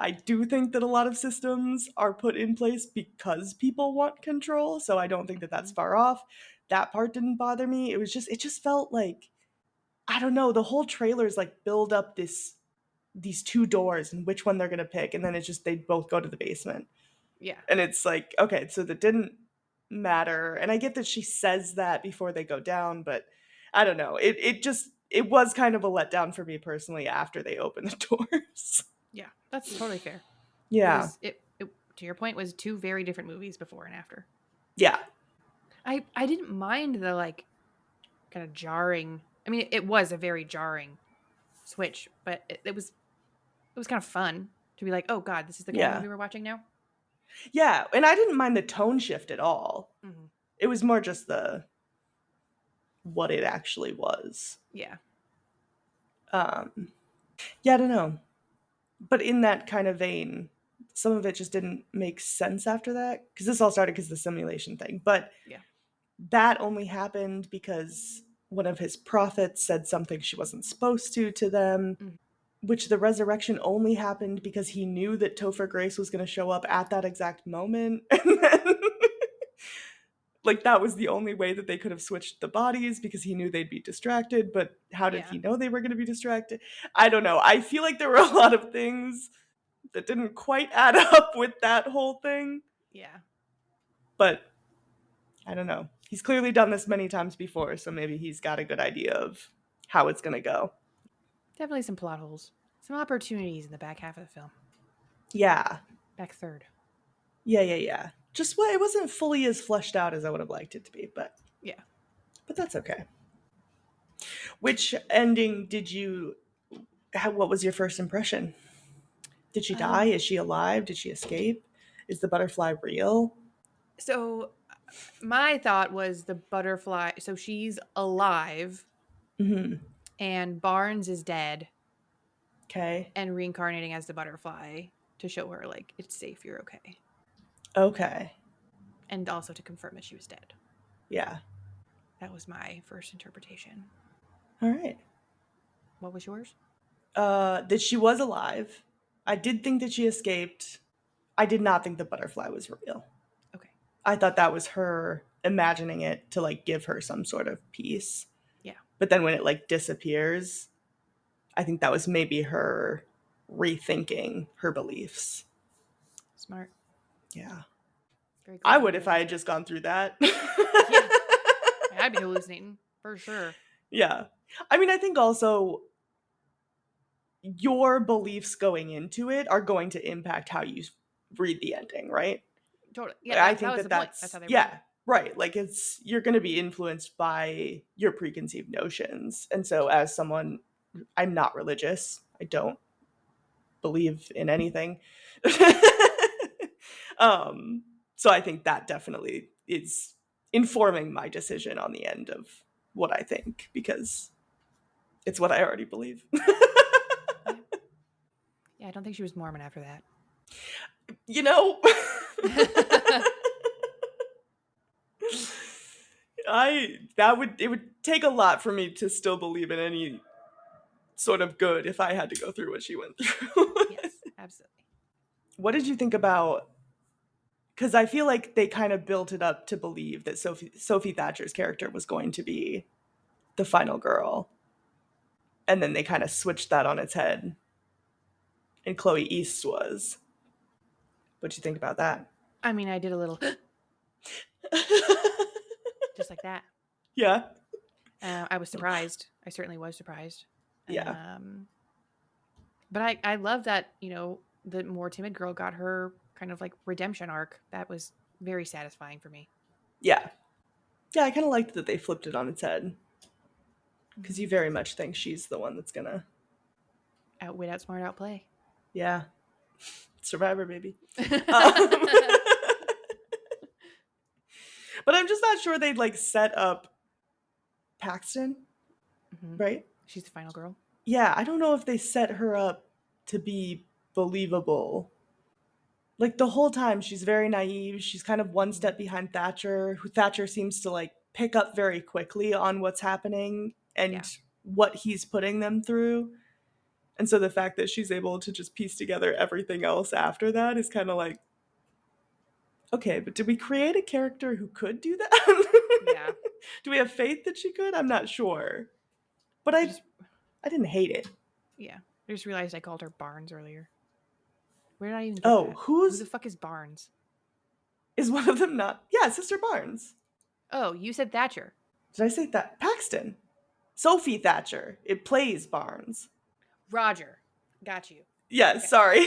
I do think that a lot of systems are put in place because people want control, so I don't think that that's Mm-hmm. far off. That part didn't bother me. It just felt like, I don't know, the whole trailers like build up these two doors and which one they're going to pick, and then it's just they both go to the basement. Yeah. And it's like, okay, so that didn't matter. And I get that she says that before they go down, but I don't know. It was kind of a letdown for me personally after they opened the doors. Yeah. That's totally fair. It Yeah. was it to your point was two very different movies before and after. Yeah. I didn't mind the like kind of jarring. I mean, it was a very jarring switch, but it was kind of fun to be like, oh god, this is the kind of Yeah. movie we're watching now. Yeah, and I didn't mind the tone shift at all. Mm-hmm. It was more just the what it actually was. Yeah. Um yeah, I don't know. But in that kind of vein, some of it just didn't make sense after that because this all started because of the simulation thing. But Yeah. that only happened because one of his prophets said something she wasn't supposed to them, Mm-hmm. which the resurrection only happened because he knew that Topher Grace was going to show up at that exact moment. And then, like, that was the only way that they could have switched the bodies because he knew they'd be distracted. But how did Yeah. he know they were going to be distracted? I don't know. I feel like there were a lot of things that didn't quite add up with that whole thing. Yeah. But I don't know. He's clearly done this many times before, so maybe he's got a good idea of how it's going to go. Definitely some plot holes. Some opportunities in the back half of the film. Yeah. Back third. Yeah. Just what it wasn't fully as fleshed out as I would have liked it to be, Yeah. but that's okay. Which ending what was your first impression? Did she die? Um Is she alive? Did she escape? Is the butterfly real? So my thought was the butterfly. So she's alive, Mm-hmm. and Barnes is dead Okay. and reincarnating as the butterfly to show her like it's safe, you're okay, Okay. and also to confirm that she was dead. Yeah. That was my first interpretation. All right. What was yours? That she was alive. I did think that she escaped. I did not think the butterfly was real. Okay. I thought that was her imagining it to like give her some sort of peace. Yeah. But then when it like disappears, I think that was maybe her rethinking her beliefs. Smart. Yeah. Very I clever would way if to I look had at it. just gone through that. Yeah. I'd be hallucinating for sure. Yeah. I mean, I think also your beliefs going into it are going to impact how you read the ending, right? Totally. Yeah, I that think was that the point. That's that's, how they wrote yeah, it. right. Like it's, you're going to be influenced by your preconceived notions. And so, as someone, I'm not religious, I don't believe in anything. um, so, I think that definitely is informing my decision on the end of what I think because it's what I already believe. Yeah. Yeah, I don't think she was Mormon after that. You know, it would take a lot for me to still believe in any sort of good if I had to go through what she went through. Yes, absolutely. What did you think about, because I feel like they kind of built it up to believe that Sophie Thatcher's character was going to be the final girl, and then they kind of switched that on its head, and Chloe East was. What do you think about that? I mean, I did a little just like that. Yeah, I was surprised. I certainly was surprised. yeah, Um, but I love that, the more timid girl got her kind of like redemption arc. That was very satisfying for me. yeah, yeah. I kind of liked that they flipped it on its head because Mm-hmm. you very much think she's the one that's gonna, Outwit, outsmart, outplay. yeah, Survivor, baby. Um, Mm-hmm. but I'm just not sure they'd like set up Paxton, right? She's the final girl. Yeah, I don't know if they set her up to be believable. Like the whole time, she's very naive. She's kind of one Mm-hmm. step behind Thatcher, who Thatcher seems to like pick up very quickly on what's happening Yeah. and what he's putting them through. And so the fact that she's able to just piece together everything else after that is kind of like, okay, but did we create a character who could do Yeah. that? Do we have faith that she could? I'm not sure. But I I just I didn't hate it. Yeah. I just realized I called her Barnes earlier. Where did I even get Oh, that? Who the who's fuck is Barnes? is one of them not? Yeah, Sister Barnes. Oh, you said Thatcher. Did I say that? Paxton. Sophie Thatcher. It plays Barnes. Roger. Got you. Yes, Okay. sorry.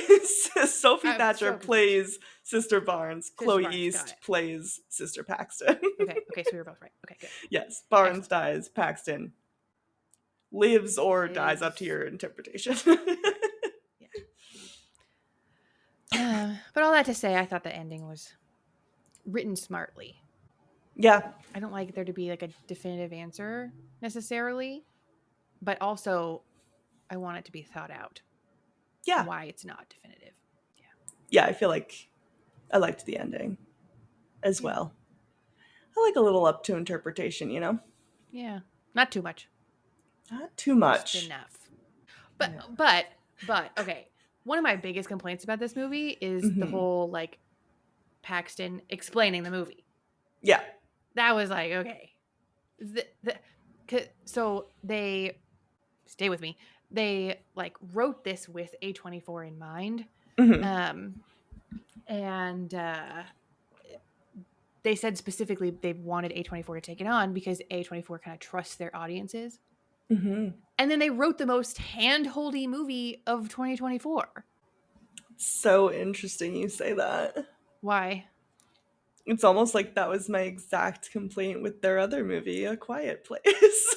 Sophie I'm Thatcher so confused. plays Sister Barnes. Sister Chloe Barnes. Got East it. plays Sister Paxton. Okay. Okay. So we were both right. Okay. Good. Yes, Barnes Excellent. dies. Paxton lives or dies, up to Lives. your interpretation. Right. Yeah. But all that to say, I thought the ending was written smartly. Yeah. I don't like there to be like a definitive answer necessarily, but also I want it to be thought out Yeah. why it's not definitive. Yeah. Yeah, I feel like I liked the ending as Yeah. well. I like a little up to interpretation, you know? Yeah. Not too much. Not too Just much. enough. But Yeah. but okay. One of my biggest complaints about this movie is the Mm-hmm. whole like Paxton explaining the movie. Yeah. That was like, okay. So they stay with me. They like wrote this with A24 in mind. Mm-hmm. Um and they said specifically they wanted A24 to take it on because A24 kind of trusts their audiences. Mm-hmm. And then they wrote the most hand-holdy movie of 2024. So interesting you say that. Why? It's almost like that was my exact complaint with their other movie, A Quiet Place.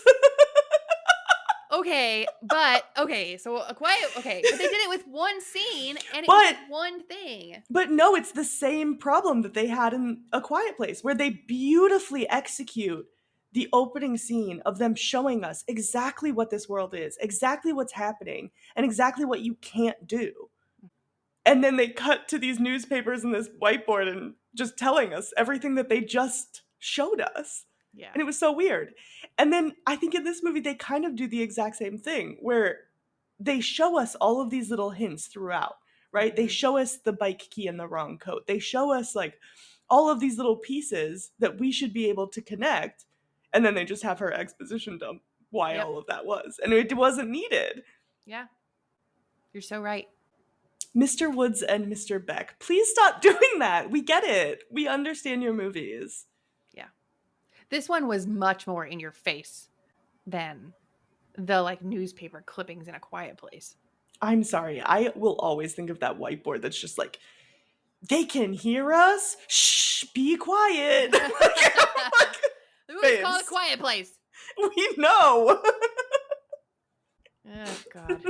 Okay, so a quiet. Okay, but they did it with one scene, and it was But like one thing. But no, it's the same problem that they had in A Quiet Place, where they beautifully execute the opening scene of them showing us exactly what this world is, exactly what's happening, and exactly what you can't do. And then they cut to these newspapers and this whiteboard and just telling us everything that they just showed us. Yeah. And it was so weird. And then I think in this movie, they kind of do the exact same thing where they show us all of these little hints throughout, right? They Mhm. show us the bike key in the wrong coat. They show us like all of these little pieces that we should be able to connect. And then they just have her exposition dump why Yep. all of that was. And it wasn't needed. Yeah. You're so right. Mr. Woods and Mr. Beck, please stop doing that. We get it. We understand your movies. Yeah. This one was much more in your face than the like newspaper clippings in A Quiet Place. I'm sorry. I will always think of that whiteboard that's just like, they can hear us. Shh, be quiet. The movie's called A Babes, Quiet Place. we know. Oh God.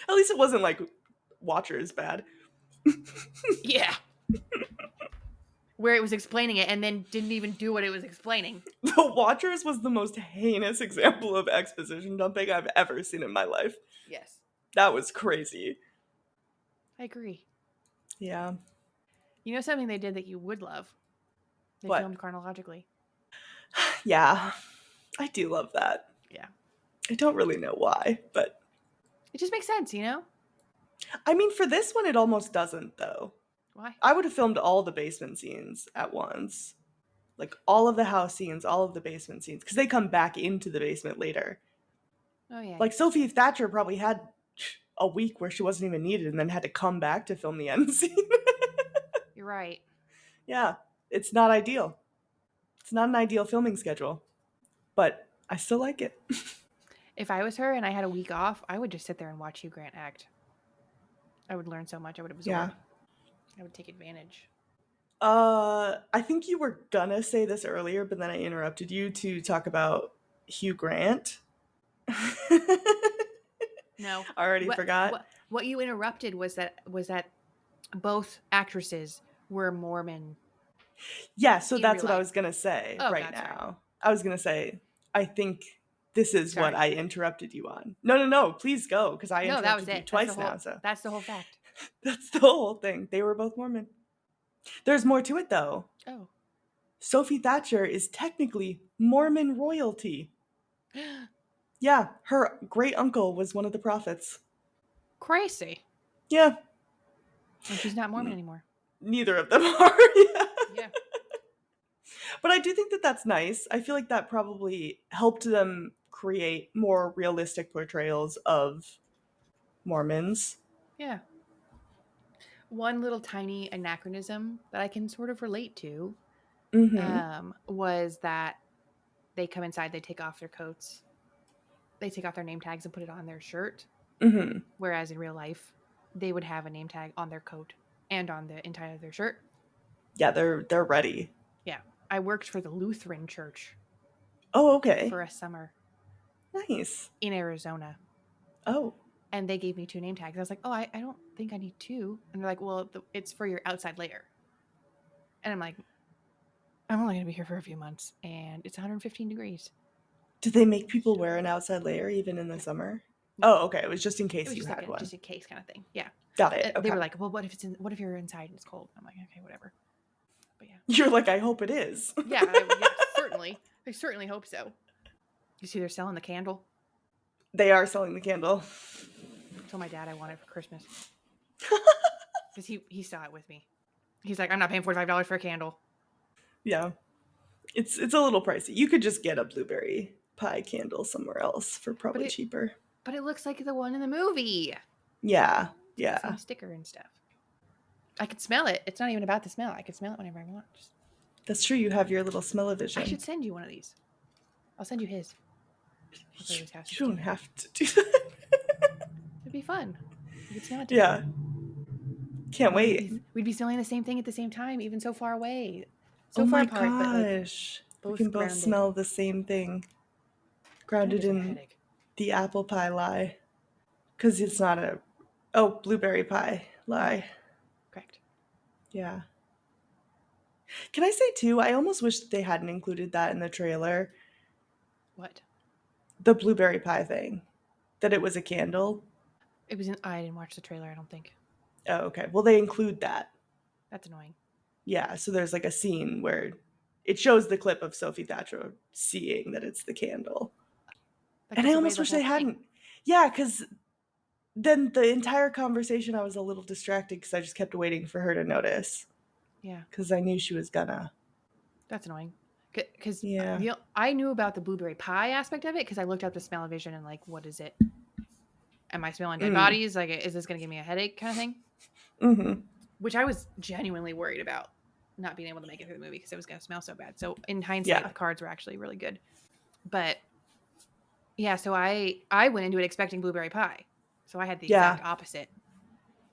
At least it wasn't like Watchers bad. Yeah. Where it was explaining it and then didn't even do what it was explaining. The Watchers was the most heinous example of exposition dumping I've ever seen in my life. Yes. That was crazy. I agree. Yeah. You know something they did that you would love? They What? filmed chronologically. Yeah. I do love that. Yeah. I don't really know why, but It just makes sense, you know? I mean, for this one, it almost doesn't, though. Why? I would have filmed all the basement scenes at once. Like, all of the house scenes, all of the basement scenes, because they come back into the basement later. Oh yeah. Like, Sophie Thatcher probably had a week where she wasn't even needed and then had to come back to film the end scene. You're right. Yeah, it's not ideal. It's not an ideal filming schedule, but I still like it. If I was her and I had a week off, I would just sit there and watch Hugh Grant act. I would learn so much. I would absorb. Yeah. I would take advantage. I think you were gonna say this earlier, but then I interrupted you to talk about Hugh Grant. No. Already forgot. What you interrupted was that both actresses were Mormon. Yeah, so In that's real what I life. was gonna say Oh right God, sorry. now. I was gonna say, I think this is what Sorry. I interrupted you on. No, please go, because I No, that was interrupted you it. twice now, so That's the whole fact. that's the whole thing. They were both Mormon. There's more to it, though. Oh. Sophie Thatcher is technically Mormon royalty. Yeah, her great uncle was one of the prophets. Crazy. Yeah, And she's not Mormon anymore. neither of them are. Yeah. Yeah. But I do think that that's nice. I feel like that probably helped them create more realistic portrayals of Mormons. Yeah. One little tiny anachronism that I can sort of relate to Mm-hmm. was that they come inside, they take off their coats, they take off their name tags and put it on their shirt. Mm-hmm. Whereas in real life, they would have a name tag on their coat and on the inside of their shirt. Yeah, they're ready. Yeah. I worked for the Lutheran church Oh, okay. for a summer Nice. in Arizona. Oh. And they gave me 2 name tags. I was like, oh, I don't think I need 2. And they're like, well, it's for your outside layer. And I'm like, I'm only going to be here for a few months and it's 115 degrees. Did they make people wear an outside layer even in the summer? No. Oh, okay. It was just in It case was you just had like one. just in case kind of thing. Yeah. Got it. Okay. They were like, well, what if you're inside and it's cold? I'm like, okay, whatever. But yeah. You're like, I hope it is. Yeah, certainly. I certainly hope so. You see they're selling the candle? They are selling the candle. I told my dad I want it for Christmas. Because he saw it with me. He's like, I'm not paying $45 for a candle. Yeah. It's a little pricey. You could just get a blueberry pie candle somewhere else for probably cheaper. But it looks like the one in the movie. Yeah. Yeah. Same sticker and stuff. I could smell it. It's not even about the smell. I could smell it whenever I want. That's true. You have your little smell-o-vision. I should send you one of these. I'll send you his. You don't have to do that. It'd be fun. You could smell it. Yeah. Can't wait. We'd be smelling the same thing at the same time, even so far away. So oh far my apart, gosh. but like we can both grounded. smell the same thing. Grounded in Heretic. The apple pie lie. Because it's not a. Oh, blueberry pie lie. Correct. Yeah. Can I say, too, I almost wish that they hadn't included that in the trailer. What? The blueberry pie thing. That it was a candle. It was in. I didn't watch the trailer. I don't think. Oh, okay. Well, they include that. That's annoying. Yeah, so there's like a scene where it shows the clip of Sophie Thatcher seeing that it's the candle. That And I gives away almost the wish whole they thing. hadn't. Yeah, because then the entire conversation I was a little distracted because I just kept waiting for her to notice Yeah, because I knew she was gonna. that's annoying. Because Yeah. I knew about the blueberry pie aspect of it because I looked up the smell-o-vision and like, what is it? Am I smelling dead Mm. bodies? Like, is this going to give me a headache kind of thing? Mm-hmm. Which I was genuinely worried about not being able to make it through the movie because it was going to smell so bad. So in hindsight, Yeah. the cards were actually really good. But yeah, so I went into it expecting blueberry pie. So I had the Yeah. exact opposite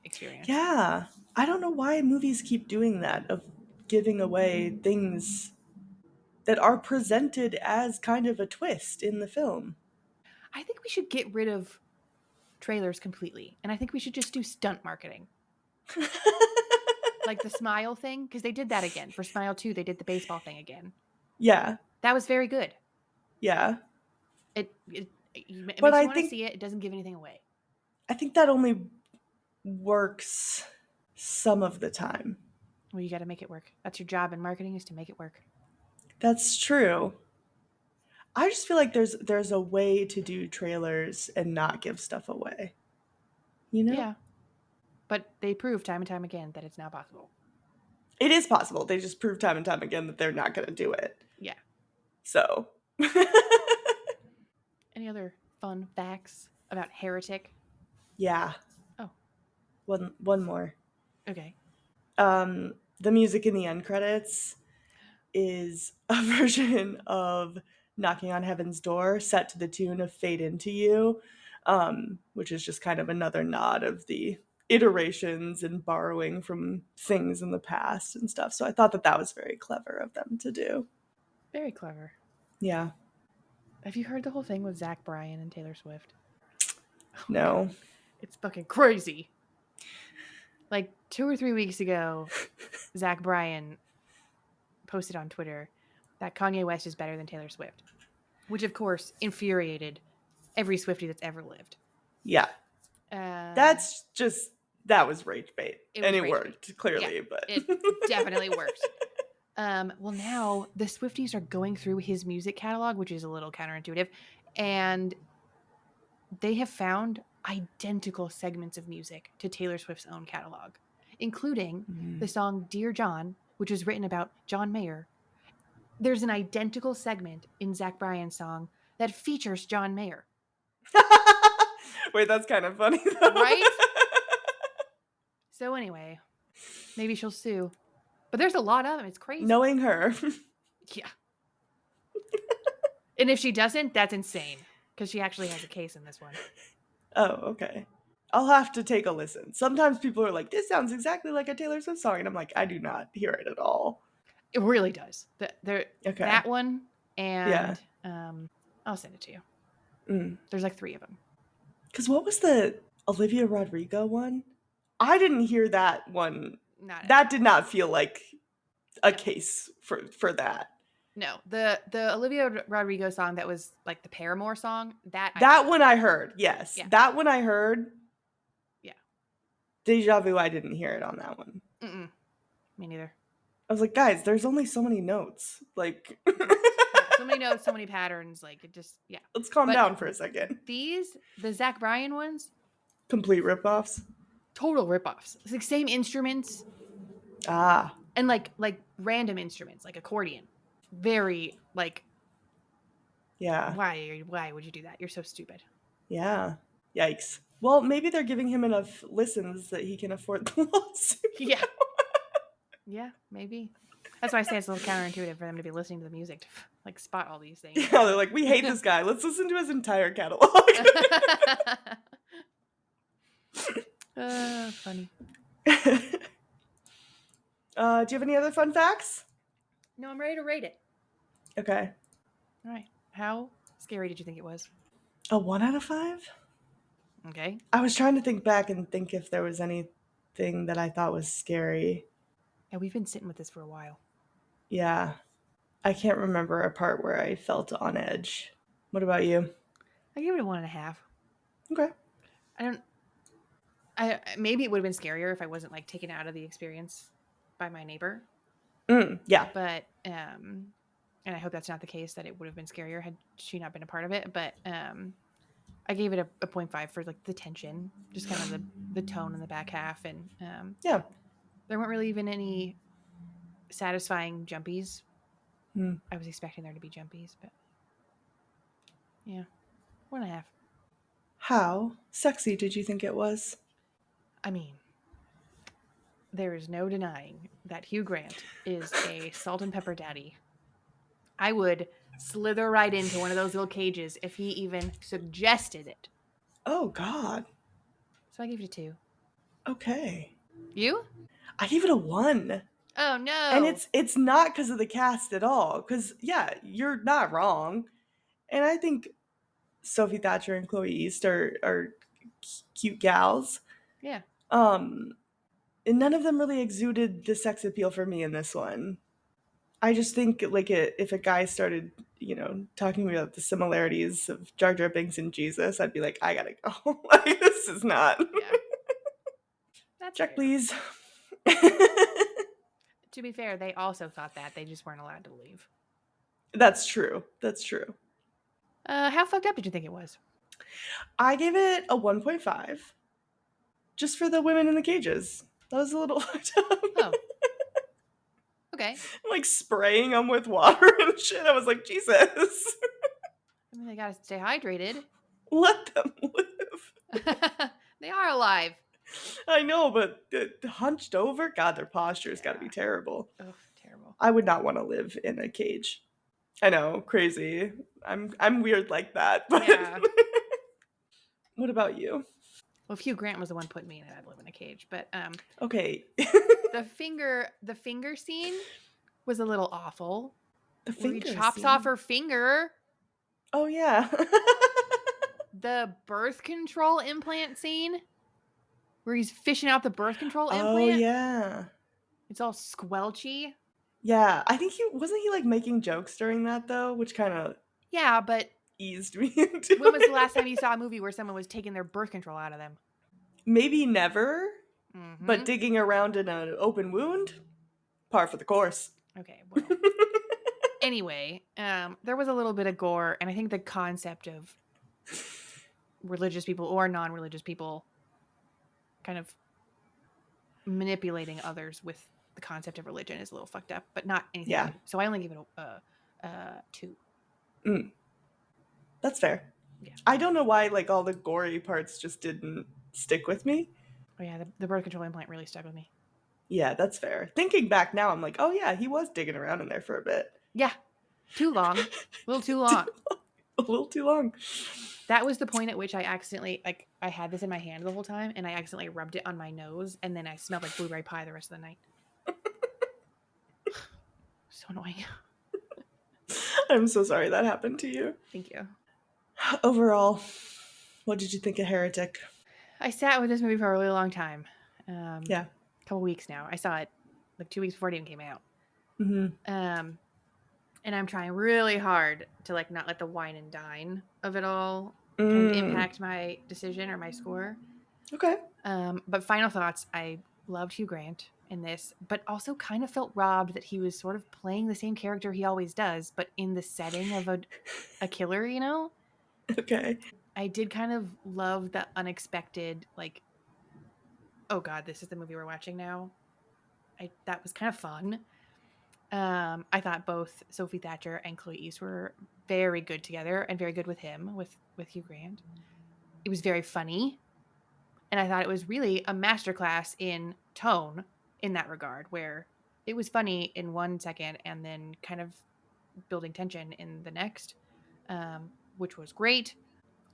experience. Yeah. I don't know why movies keep doing that of giving away things that are presented as kind of a twist in the film. I think we should get rid of trailers completely. And I think we should just do stunt marketing. Like the smile thing, because they did that again. For Smile 2, they did the baseball thing again. Yeah. That was very good. Yeah. It But makes you want to see it. It doesn't give anything away. I think that only works some of the time. Well, you got to make it work. That's your job in marketing, is to make it work. That's true. I just feel like there's a way to do trailers and not give stuff away. You know? Yeah. But they prove time and time again that it's now possible. It is possible. They just prove time and time again that they're not going to do it. Yeah. So, Any other fun facts about Heretic? yeah. Oh, One more. okay. The music in the end credits is a version of Knocking on Heaven's Door set to the tune of Fade Into You, which is just kind of another nod of the iterations and borrowing from things in the past and stuff. So I thought that that was very clever of them to do. Very clever. Yeah. Have you heard the whole thing with Zach Bryan and Taylor Swift? Oh my God. No. It's fucking crazy. Like 2 or 3 weeks ago, Zach Bryan posted on Twitter that Kanye West is better than Taylor Swift, which of course infuriated every Swiftie that's ever lived. Yeah. Um, That's just that was rage bait. it And was it rage bait. worked, clearly, Yeah, but it definitely worked. Well, now the Swifties are going through his music catalog, which is a little counterintuitive, and they have found identical segments of music to Taylor Swift's own catalog, including the song Dear John, which was written about John Mayer. There's an identical segment in Zach Bryan's song that features John Mayer. Wait, that's kind of funny though. Right? So anyway, maybe she'll sue. But there's a lot of them. It's crazy. Knowing her. Yeah. And if she doesn't, that's insane. Because she actually has a case in this one. Oh, okay. I'll have to take a listen. Sometimes people are like, this sounds exactly like a Taylor Swift song. And I'm like, I do not hear it at all. It really does. Okay. That one Yeah. and I'll send it to you. Mm. There's like 3 of them. Because what was the Olivia Rodrigo one? I didn't hear that one. Not That did not feel like a case for that. No, the Olivia Rodrigo song that was like the Paramore song, That one I heard, yes. Yeah. That one I heard. Yeah. Deja Vu, I didn't hear it on that one. Mm-mm. Me neither. I was like, guys, there's only so many notes. Like, So many notes, so many patterns. Like it just, yeah. Let's calm down for a second. The Zach Bryan ones, Complete ripoffs. total ripoffs. It's like same instruments. Ah. And like random instruments, like accordion. Very like, Yeah. why would you do that? You're so stupid. Yeah. Yikes. Well, maybe they're giving him enough listens that he can afford the lawsuit. Yeah. Yeah, maybe. That's why I say it's a little counterintuitive for them to be listening to the music to like spot all these things. Yeah, they're like, we hate this guy. Let's listen to his entire catalog. Funny. Do you have any other fun facts? No, I'm ready to rate it. Okay. All right. How scary did you think it was? A 1 out of 5? Okay. I was trying to think back and think if there was anything that I thought was scary. Yeah, we've been sitting with this for a while. Yeah. I can't remember a part where I felt on edge. What about you? I give it a 1.5. Okay. I don't. I maybe it would have been scarier if I wasn't like taken out of the experience by my neighbor. Yeah. But and I hope that's not the case. That it would have been scarier had she not been a part of it. But I gave it a 0.5 for like the tension, just kind of the tone in the back half, and Yeah. there weren't really even any satisfying jumpies. Mm. I was expecting there to be jumpies, but yeah, 1.5. How sexy did you think it was? I mean, there is no denying that Hugh Grant is a salt and pepper daddy. I would slither right into one of those little cages if he even suggested it. Oh, God. So I gave it a 2. Okay. You? I gave it a 1. Oh And no. it's not because of the cast at all. Because, yeah, you're not wrong. And I think Sophie Thatcher and Chloe East are cute gals. Yeah. Um, and none of them really exuded the sex appeal for me in this one. I just think like if a guy started, talking about the similarities of Jar Jar Binks and Jesus, I'd be like, I gotta go. Like this is not. Yeah. That's Check, fair. please. To be fair, they also thought that. They just weren't allowed to leave. That's true. That's true. How fucked up did you think it was? I gave it a 1.5 just for the women in the cages. That was a little fucked up. Oh. Okay. Like spraying them with water and shit. I was like, Jesus, I mean, they gotta stay hydrated. let them live. They are alive. I know, but hunched over, God, their posture's got to be Yeah. terrible. Oh, terrible. I would not want to live in a cage. I know, crazy. I'm weird like that. But Yeah. what about you? Well, if Hugh Grant was the one putting me in it, I'd live in a cage. But Okay. the finger scene was a little awful. The Where he finger chops off scene. her finger. Oh yeah. The birth control implant scene where he's fishing out the birth control Oh implant. yeah. It's all squelchy. Yeah, I think he wasn't he like making jokes during that though, which kind of Yeah, but eased me into when was the it. last time you saw a movie where someone was taking their birth control out of them? Maybe never, but Mm-hmm. digging around in an open wound, par for the course. Okay, well. Anyway, there was a little bit of gore, and I think the concept of religious people or non-religious people kind of manipulating others with the concept of religion is a little fucked up, but not anything Yeah. bad. So I only give it a 2. Mm, that's fair. Yeah. I don't know why like all the gory parts just didn't stick with me. Oh yeah, the birth control implant really stuck with me. Yeah, that's fair. Thinking back now, I'm like, oh yeah, he was digging around in there for a bit. Yeah, too long, a little too long. A little too long. That was the point at which I accidentally, like, I had this in my hand the whole time, and I accidentally rubbed it on my nose, and then I smelled like blueberry pie the rest of the night. So annoying. I'm so sorry that happened to you. Thank you. Overall, what did you think of Heretic? I sat with this movie for a really long time. Yeah. A couple weeks now. I saw it like 2 weeks before it even came out. Mm-hmm. And I'm trying really hard to like not let the wine and dine of it all kind of impact my decision or my score. Okay. But final thoughts, I loved Hugh Grant in this, but also kind of felt robbed that he was sort of playing the same character he always does, but in the setting of a killer, you know? Okay. I did kind of love the unexpected, like, oh God, this is the movie we're watching now. That was kind of fun. I thought both Sophie Thatcher and Chloe East were very good together and very good with him, with Hugh Grant. It was very funny. And I thought it was really a masterclass in tone in that regard, where it was funny in 1 second and then kind of building tension in the next, which was great.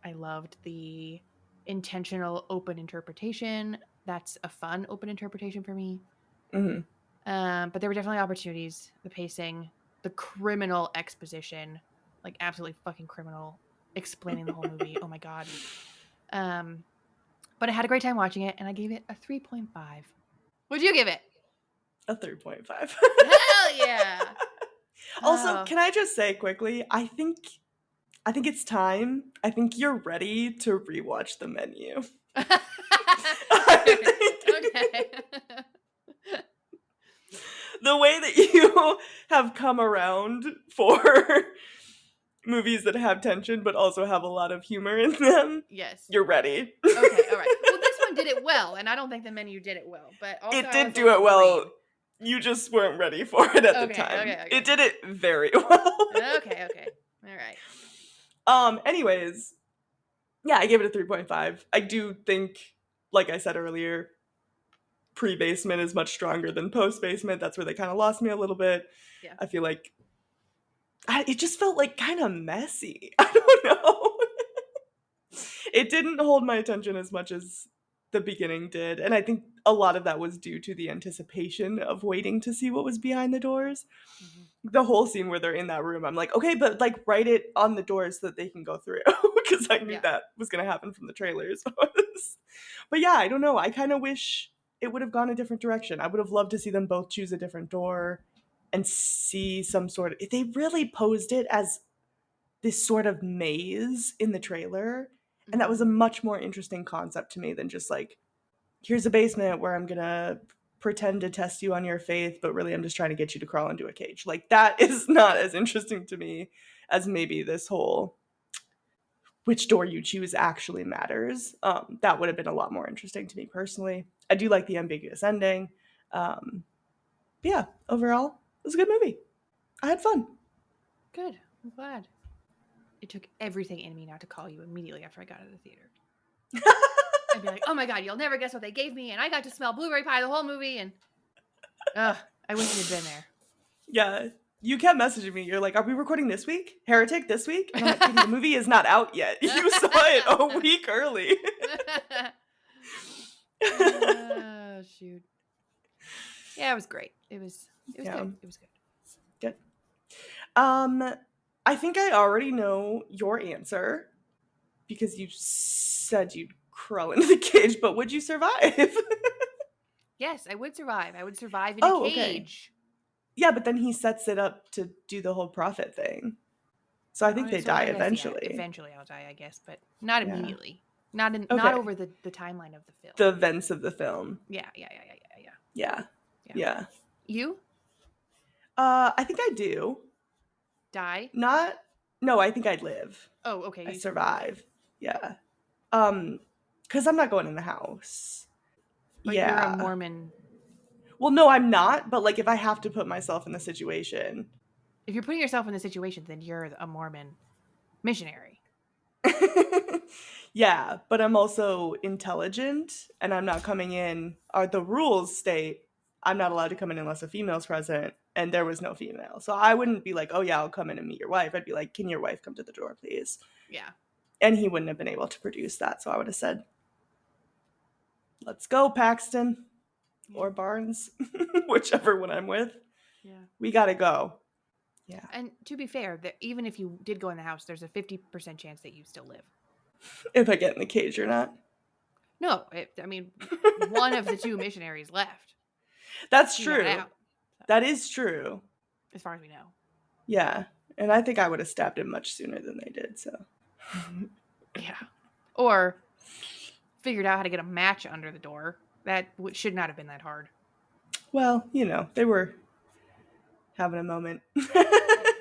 I loved the intentional open interpretation. That's a fun open interpretation for me. Mm-hmm. But there were definitely opportunities. The pacing, the criminal exposition, like absolutely fucking criminal. explaining the whole movie. Oh my god. But I had a great time watching it, and I gave it a 3.5. What'd you give it? A 3.5. Hell yeah. Also, Oh. can I just say quickly, I think it's time. I think you're ready to rewatch The Menu. I Okay. think the way that you have come around for movies that have tension but also have a lot of humor in them, Yes. you're ready. Okay, all right. Well, this one did it well, and I don't think The Menu did it well, but also It I did was a do it little well. green. You just weren't ready for it at the Okay, time. okay, It okay. did it very well. Okay. All right. Anyways, yeah, I gave it a 3.5. I do think, like I said earlier, pre-basement is much stronger than post-basement. That's where they kind of lost me a little bit. Yeah. I feel like it just felt like kind of messy. I don't know. It didn't hold my attention as much as the beginning did, and I think a lot of that was due to the anticipation of waiting to see what was behind the doors. Mm-hmm. The whole scene where they're in that room, I'm like, okay, but like write it on the doors so that they can go through, because I knew Yeah. that was going to happen from the trailers. But yeah, I don't know. I kind of wish it would have gone a different direction. I would have loved to see them both choose a different door and see some sort of. They really posed it as this sort of maze in the trailer, and that was a Mm-hmm. much more interesting concept to me than just like, here's a basement where I'm gonna pretend to test you on your faith, but really I'm just trying to get you to crawl into a cage. Like that is not as interesting to me as maybe this whole which door you choose actually matters. That would have been a lot more interesting to me personally. I do like the ambiguous ending. But yeah, overall, it was a good movie. I had fun. Good. I'm glad. It took everything in me not to call you immediately after I got out of the theater. I'd be like, oh my god, you'll never guess what they gave me, and I got to smell blueberry pie the whole movie, and ugh, I wish it had been there. Yeah, you kept messaging me. You're like, "Are we recording this week? Heretic this week?" And I'm like, "Katie, the movie is not out yet. You saw it a week early." Oh shoot. Yeah, it was great. It was Yeah, good. It was good. good. Um, I think I already know your answer because you said you'd crawl into the cage, but would you survive? Yes, I would survive. I would survive in a Oh, okay. cage. Yeah, but then he sets it up to do the whole profit thing. So I think they So die I guess yeah, eventually. eventually I'll die, I guess, but not Yeah. immediately. Not Okay. over the timeline of the film. The events of the film. Yeah. Yeah. Yeah. Yeah. You I think I do. die? Not no, I think I'd live. Oh, okay. I You survive. Okay. survive. Yeah. Um, because I'm not going in the house. But you're a Yeah. Mormon. Well, no, I'm not, but like if I have to put myself in the situation. If you're putting yourself in the situation, then you're a Mormon missionary. Yeah, but I'm also intelligent and I'm not coming in. Are the rules state I'm not allowed to come in unless a female's present, and there was no female. So I wouldn't be like, "Oh yeah, I'll come in and meet your wife." I'd be like, "Can your wife come to the door, please?" Yeah. And he wouldn't have been able to produce that, so I would have said, "Let's go, Paxton Yeah. or Barnes, whichever one I'm with. Yeah. We got to go." Yeah. And to be fair, that even if you did go in the house, there's a 50% chance that you still live. If I get in the cage or not. No, I mean, one of the two missionaries left. That's He got true. out, That is true. as far as we know. Yeah. And I think I would have stabbed him much sooner than they did, so. Yeah. Or figured out how to get a match under the door. That should not have been that hard. Well, they were having a moment. Oh,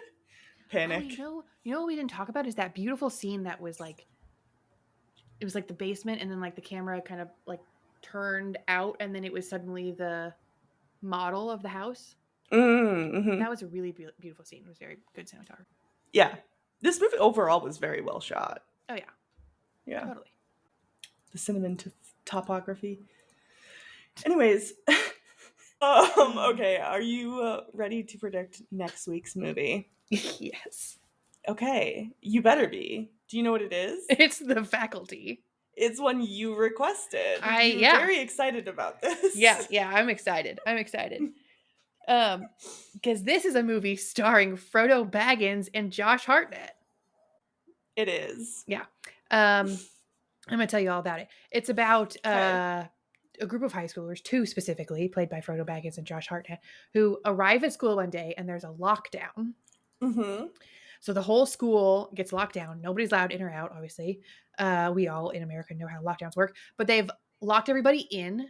Panic. you know what we didn't talk about is that beautiful scene that was like, it was like the basement, and then like the camera kind of like turned out, and then it was suddenly the model of the house. Mm-hmm. That was a really beautiful scene. It was very good cinematography. Yeah. This movie overall was very well shot. Oh yeah. Yeah. Totally. The cinnamon topography. Anyways. Okay, are you ready to predict next week's movie? Yes. Okay, you better be. Do you know what it is? It's The Faculty. It's one you requested. You were Yeah. very excited about this. Yeah, I'm excited. Because this is a movie starring Frodo Baggins and Josh Hartnett. It is. Yeah. I'm going to tell you all about it. It's about Okay. a group of high schoolers, two specifically, played by Frodo Baggins and Josh Hartnett, who arrive at school one day and there's a lockdown. Mm-hmm. So the whole school gets locked down. Nobody's allowed in or out, obviously. We all in America know how lockdowns work, but they've locked everybody in.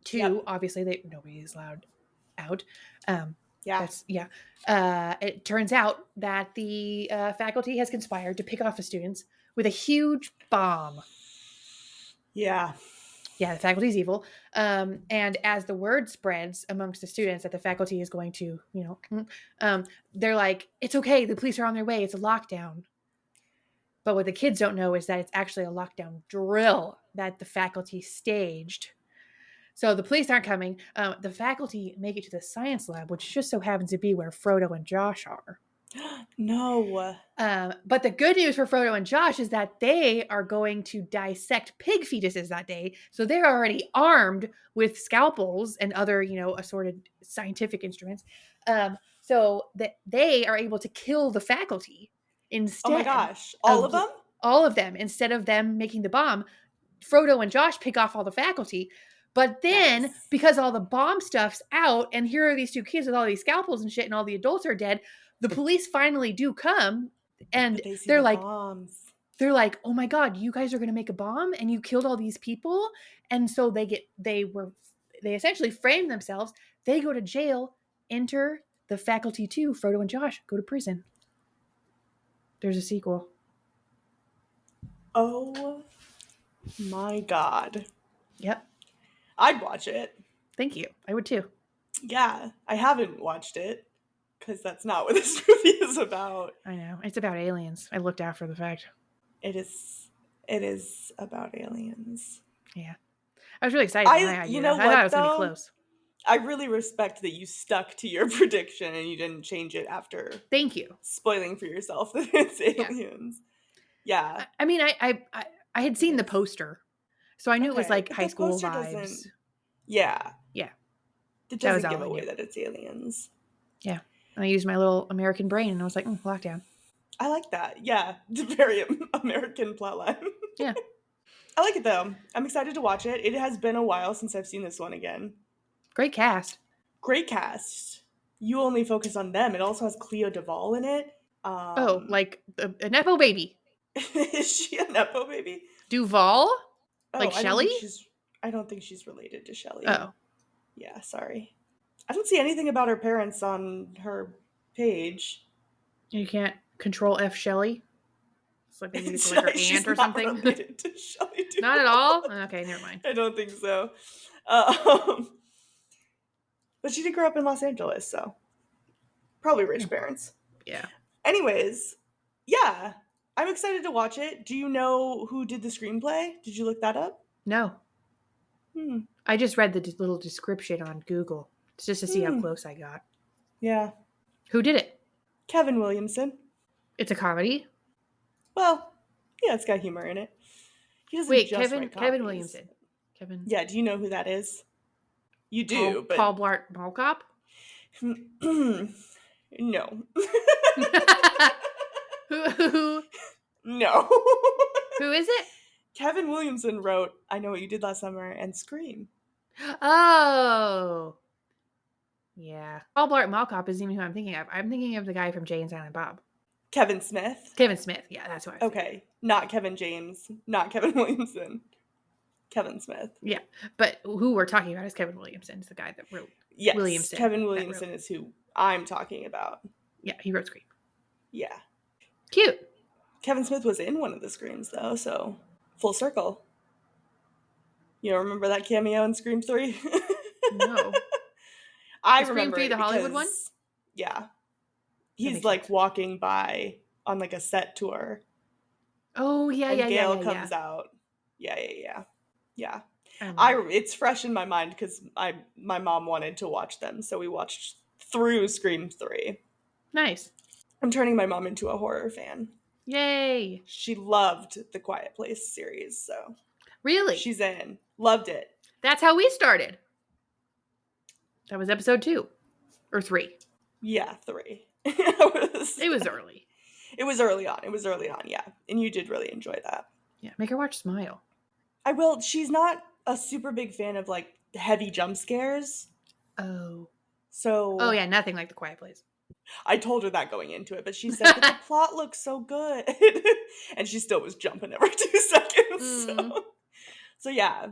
Two, Yep. obviously, nobody is allowed out. Yeah. That's yeah. It turns out that the faculty has conspired to pick off the students with a huge bomb. Yeah. Yeah, the faculty is evil. And as the word spreads amongst the students that the faculty is going to, they're like, it's okay. The police are on their way. It's a lockdown. But what the kids don't know is that it's actually a lockdown drill that the faculty staged. So the police aren't coming. The faculty make it to the science lab, which just so happens to be where Frodo and Josh are. No. But the good news for Frodo and Josh is that they are going to dissect pig fetuses that day. So they're already armed with scalpels and other, assorted scientific instruments. So that they are able to kill the faculty Oh my instead gosh. All of of them? all of them. Instead of them making the bomb, Frodo and Josh pick off all the faculty. But then, Nice. because all the bomb stuff's out, and here are these two kids with all these scalpels and shit, and all the adults are dead, the police finally do come, and But they see they're the like, bombs. "Oh my god, you guys are gonna make a bomb, and you killed all these people," and so they essentially frame themselves. They go to jail. Enter the faculty too. Frodo and Josh go to prison. There's a sequel. Oh my god. Yep. I'd watch it. Thank you. I would too. Yeah. I haven't watched it because that's not what this movie is about. I know. It's about aliens. I looked after the fact. It is about aliens. Yeah. I was really excited when I You argued. know I thought it what was going to be though? close. I really respect that you stuck to your prediction and you didn't change it after Thank you. spoiling for yourself that it's Yeah. aliens. Yeah, I mean, I had it seen the is. poster, so I knew it was Okay, like but high the school poster vibes. doesn't. Yeah, Yeah. it That was doesn't all give I knew. away that it's aliens. Yeah. And I used my little American brain and I was like, lockdown. I like that. Yeah, it's a very American plotline. Yeah. I like it though. I'm excited to watch it. It has been a while since I've seen this one again. Great cast. Great cast. You only focus on them. It also has Cleo Duvall in it. Oh, like a Nepo baby. Is she a nepo baby? Duval? Oh, Like Shelly? I don't think she's related to Shelley. Oh. Yeah, sorry. I don't see anything about her parents on her page. You can't control F Shelly? It's like maybe it's like her She's aunt or not something. related to Shelley Not at Duvall. all? Okay, never mind. I don't think so. Um, but she did grow up in Los Angeles, so probably rich parents. Yeah. Anyways, yeah, I'm excited to watch it. Do you know who did the screenplay? Did you look that up? No. Hmm. I just read the little description on Google just to see how Hmm. close I got. Yeah. Who did it? Kevin Williamson. It's a comedy. Well, yeah, it's got humor in it. He doesn't Wait, just write Kevin comedies. Williamson. Kevin. Yeah, do you know who that is? You do, Paul Blart Mall Cop. No. who No. who is it? Kevin Williamson wrote I Know What You Did Last Summer and Scream. Oh. Yeah. Paul Blart Mall Cop isn't even who I'm thinking of. I'm thinking of the guy from Jay and Silent Bob. Kevin Smith. Kevin Smith. Yeah, that's what I was Okay, not Kevin James, not Kevin Williamson. Kevin Smith. Yeah. But who we're talking about is Kevin Williamson. Is the guy that wrote Yes, Williamson. Kevin Williamson is who I'm talking about. Yeah, he wrote Scream. Yeah. Cute. Kevin Smith was in one of the Screams, though, so full circle. You don't remember that cameo in Scream 3? No. I Is Scream remember 3 it the Hollywood one? because- Yeah. makes He's like sense. walking by on like a set tour. Oh, yeah, And yeah, Gail yeah, comes yeah. out. Yeah. Yeah. Yeah. It's fresh in my mind because my mom wanted to watch them, so we watched through Scream 3. Nice. I'm turning my mom into a horror fan. Yay. She loved the Quiet Place series, so Really? she's in. Loved it. That's how we started. That was episode 2 or 3. Yeah, 3. It was early. It was early on. Yeah. And you did really enjoy that. Yeah, make her watch Smile. I will. She's not a super big fan of like heavy jump scares. Oh. Oh So yeah, nothing like The Quiet Place. I told her that going into it, but she said, but the plot looks so good. And she still was jumping every 2 seconds. So yeah,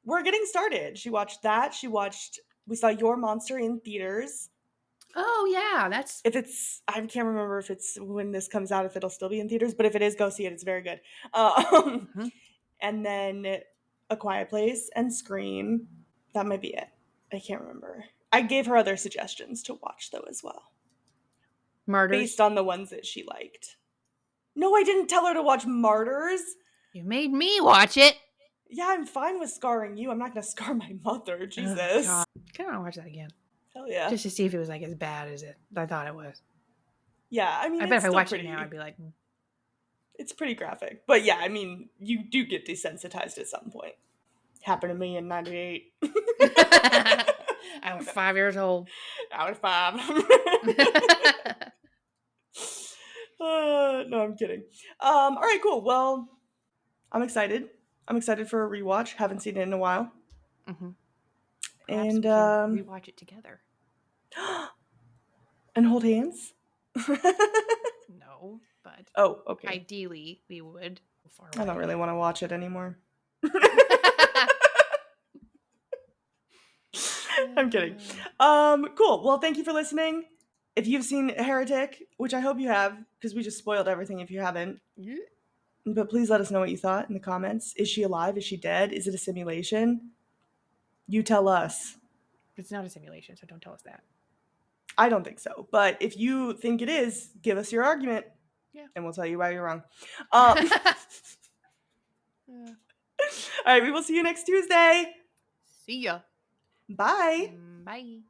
we're getting started. She watched that. We saw Your Monster in theaters. Oh yeah, that's If it's, I can't remember if it's when this comes out, if it'll still be in theaters, but if it is, go see it. It's very good. Mhm. And then A Quiet Place and Scream. That might be it. I can't remember. I gave her other suggestions to watch though as well, Martyrs. based on the ones that she liked. No, I didn't tell her to watch Martyrs. You made me watch it. Yeah, I'm fine with scarring you. I'm not gonna scar my mother. Jesus. Oh, kind of want to watch that again. Hell yeah. Just to see if it was like as bad as I thought it was. Yeah, I mean, I bet if I watched pretty, it now, I'd be like, it's pretty graphic. But yeah, I mean, you do get desensitized at some point. Happened to me in '98. I was 5 years old. I was 5. No, I'm kidding. All right, cool. Well, I'm excited. I'm excited for a rewatch. Haven't seen it in a while. Mm-hmm. And we can rewatch it together. And hold hands. No, but oh, okay. Ideally, we would. Far away. I don't really want to watch it anymore. I'm kidding. Cool. Well, thank you for listening. If you've seen Heretic, which I hope you have, because we just spoiled everything if you haven't. Yeah. But please let us know what you thought in the comments. Is she alive? Is she dead? Is it a simulation? You tell us. It's not a simulation, so don't tell us that. I don't think so. But if you think it is, give us your argument. Yeah. And we'll tell you why you're wrong. All right, we will see you next Tuesday. See ya. Bye. Bye.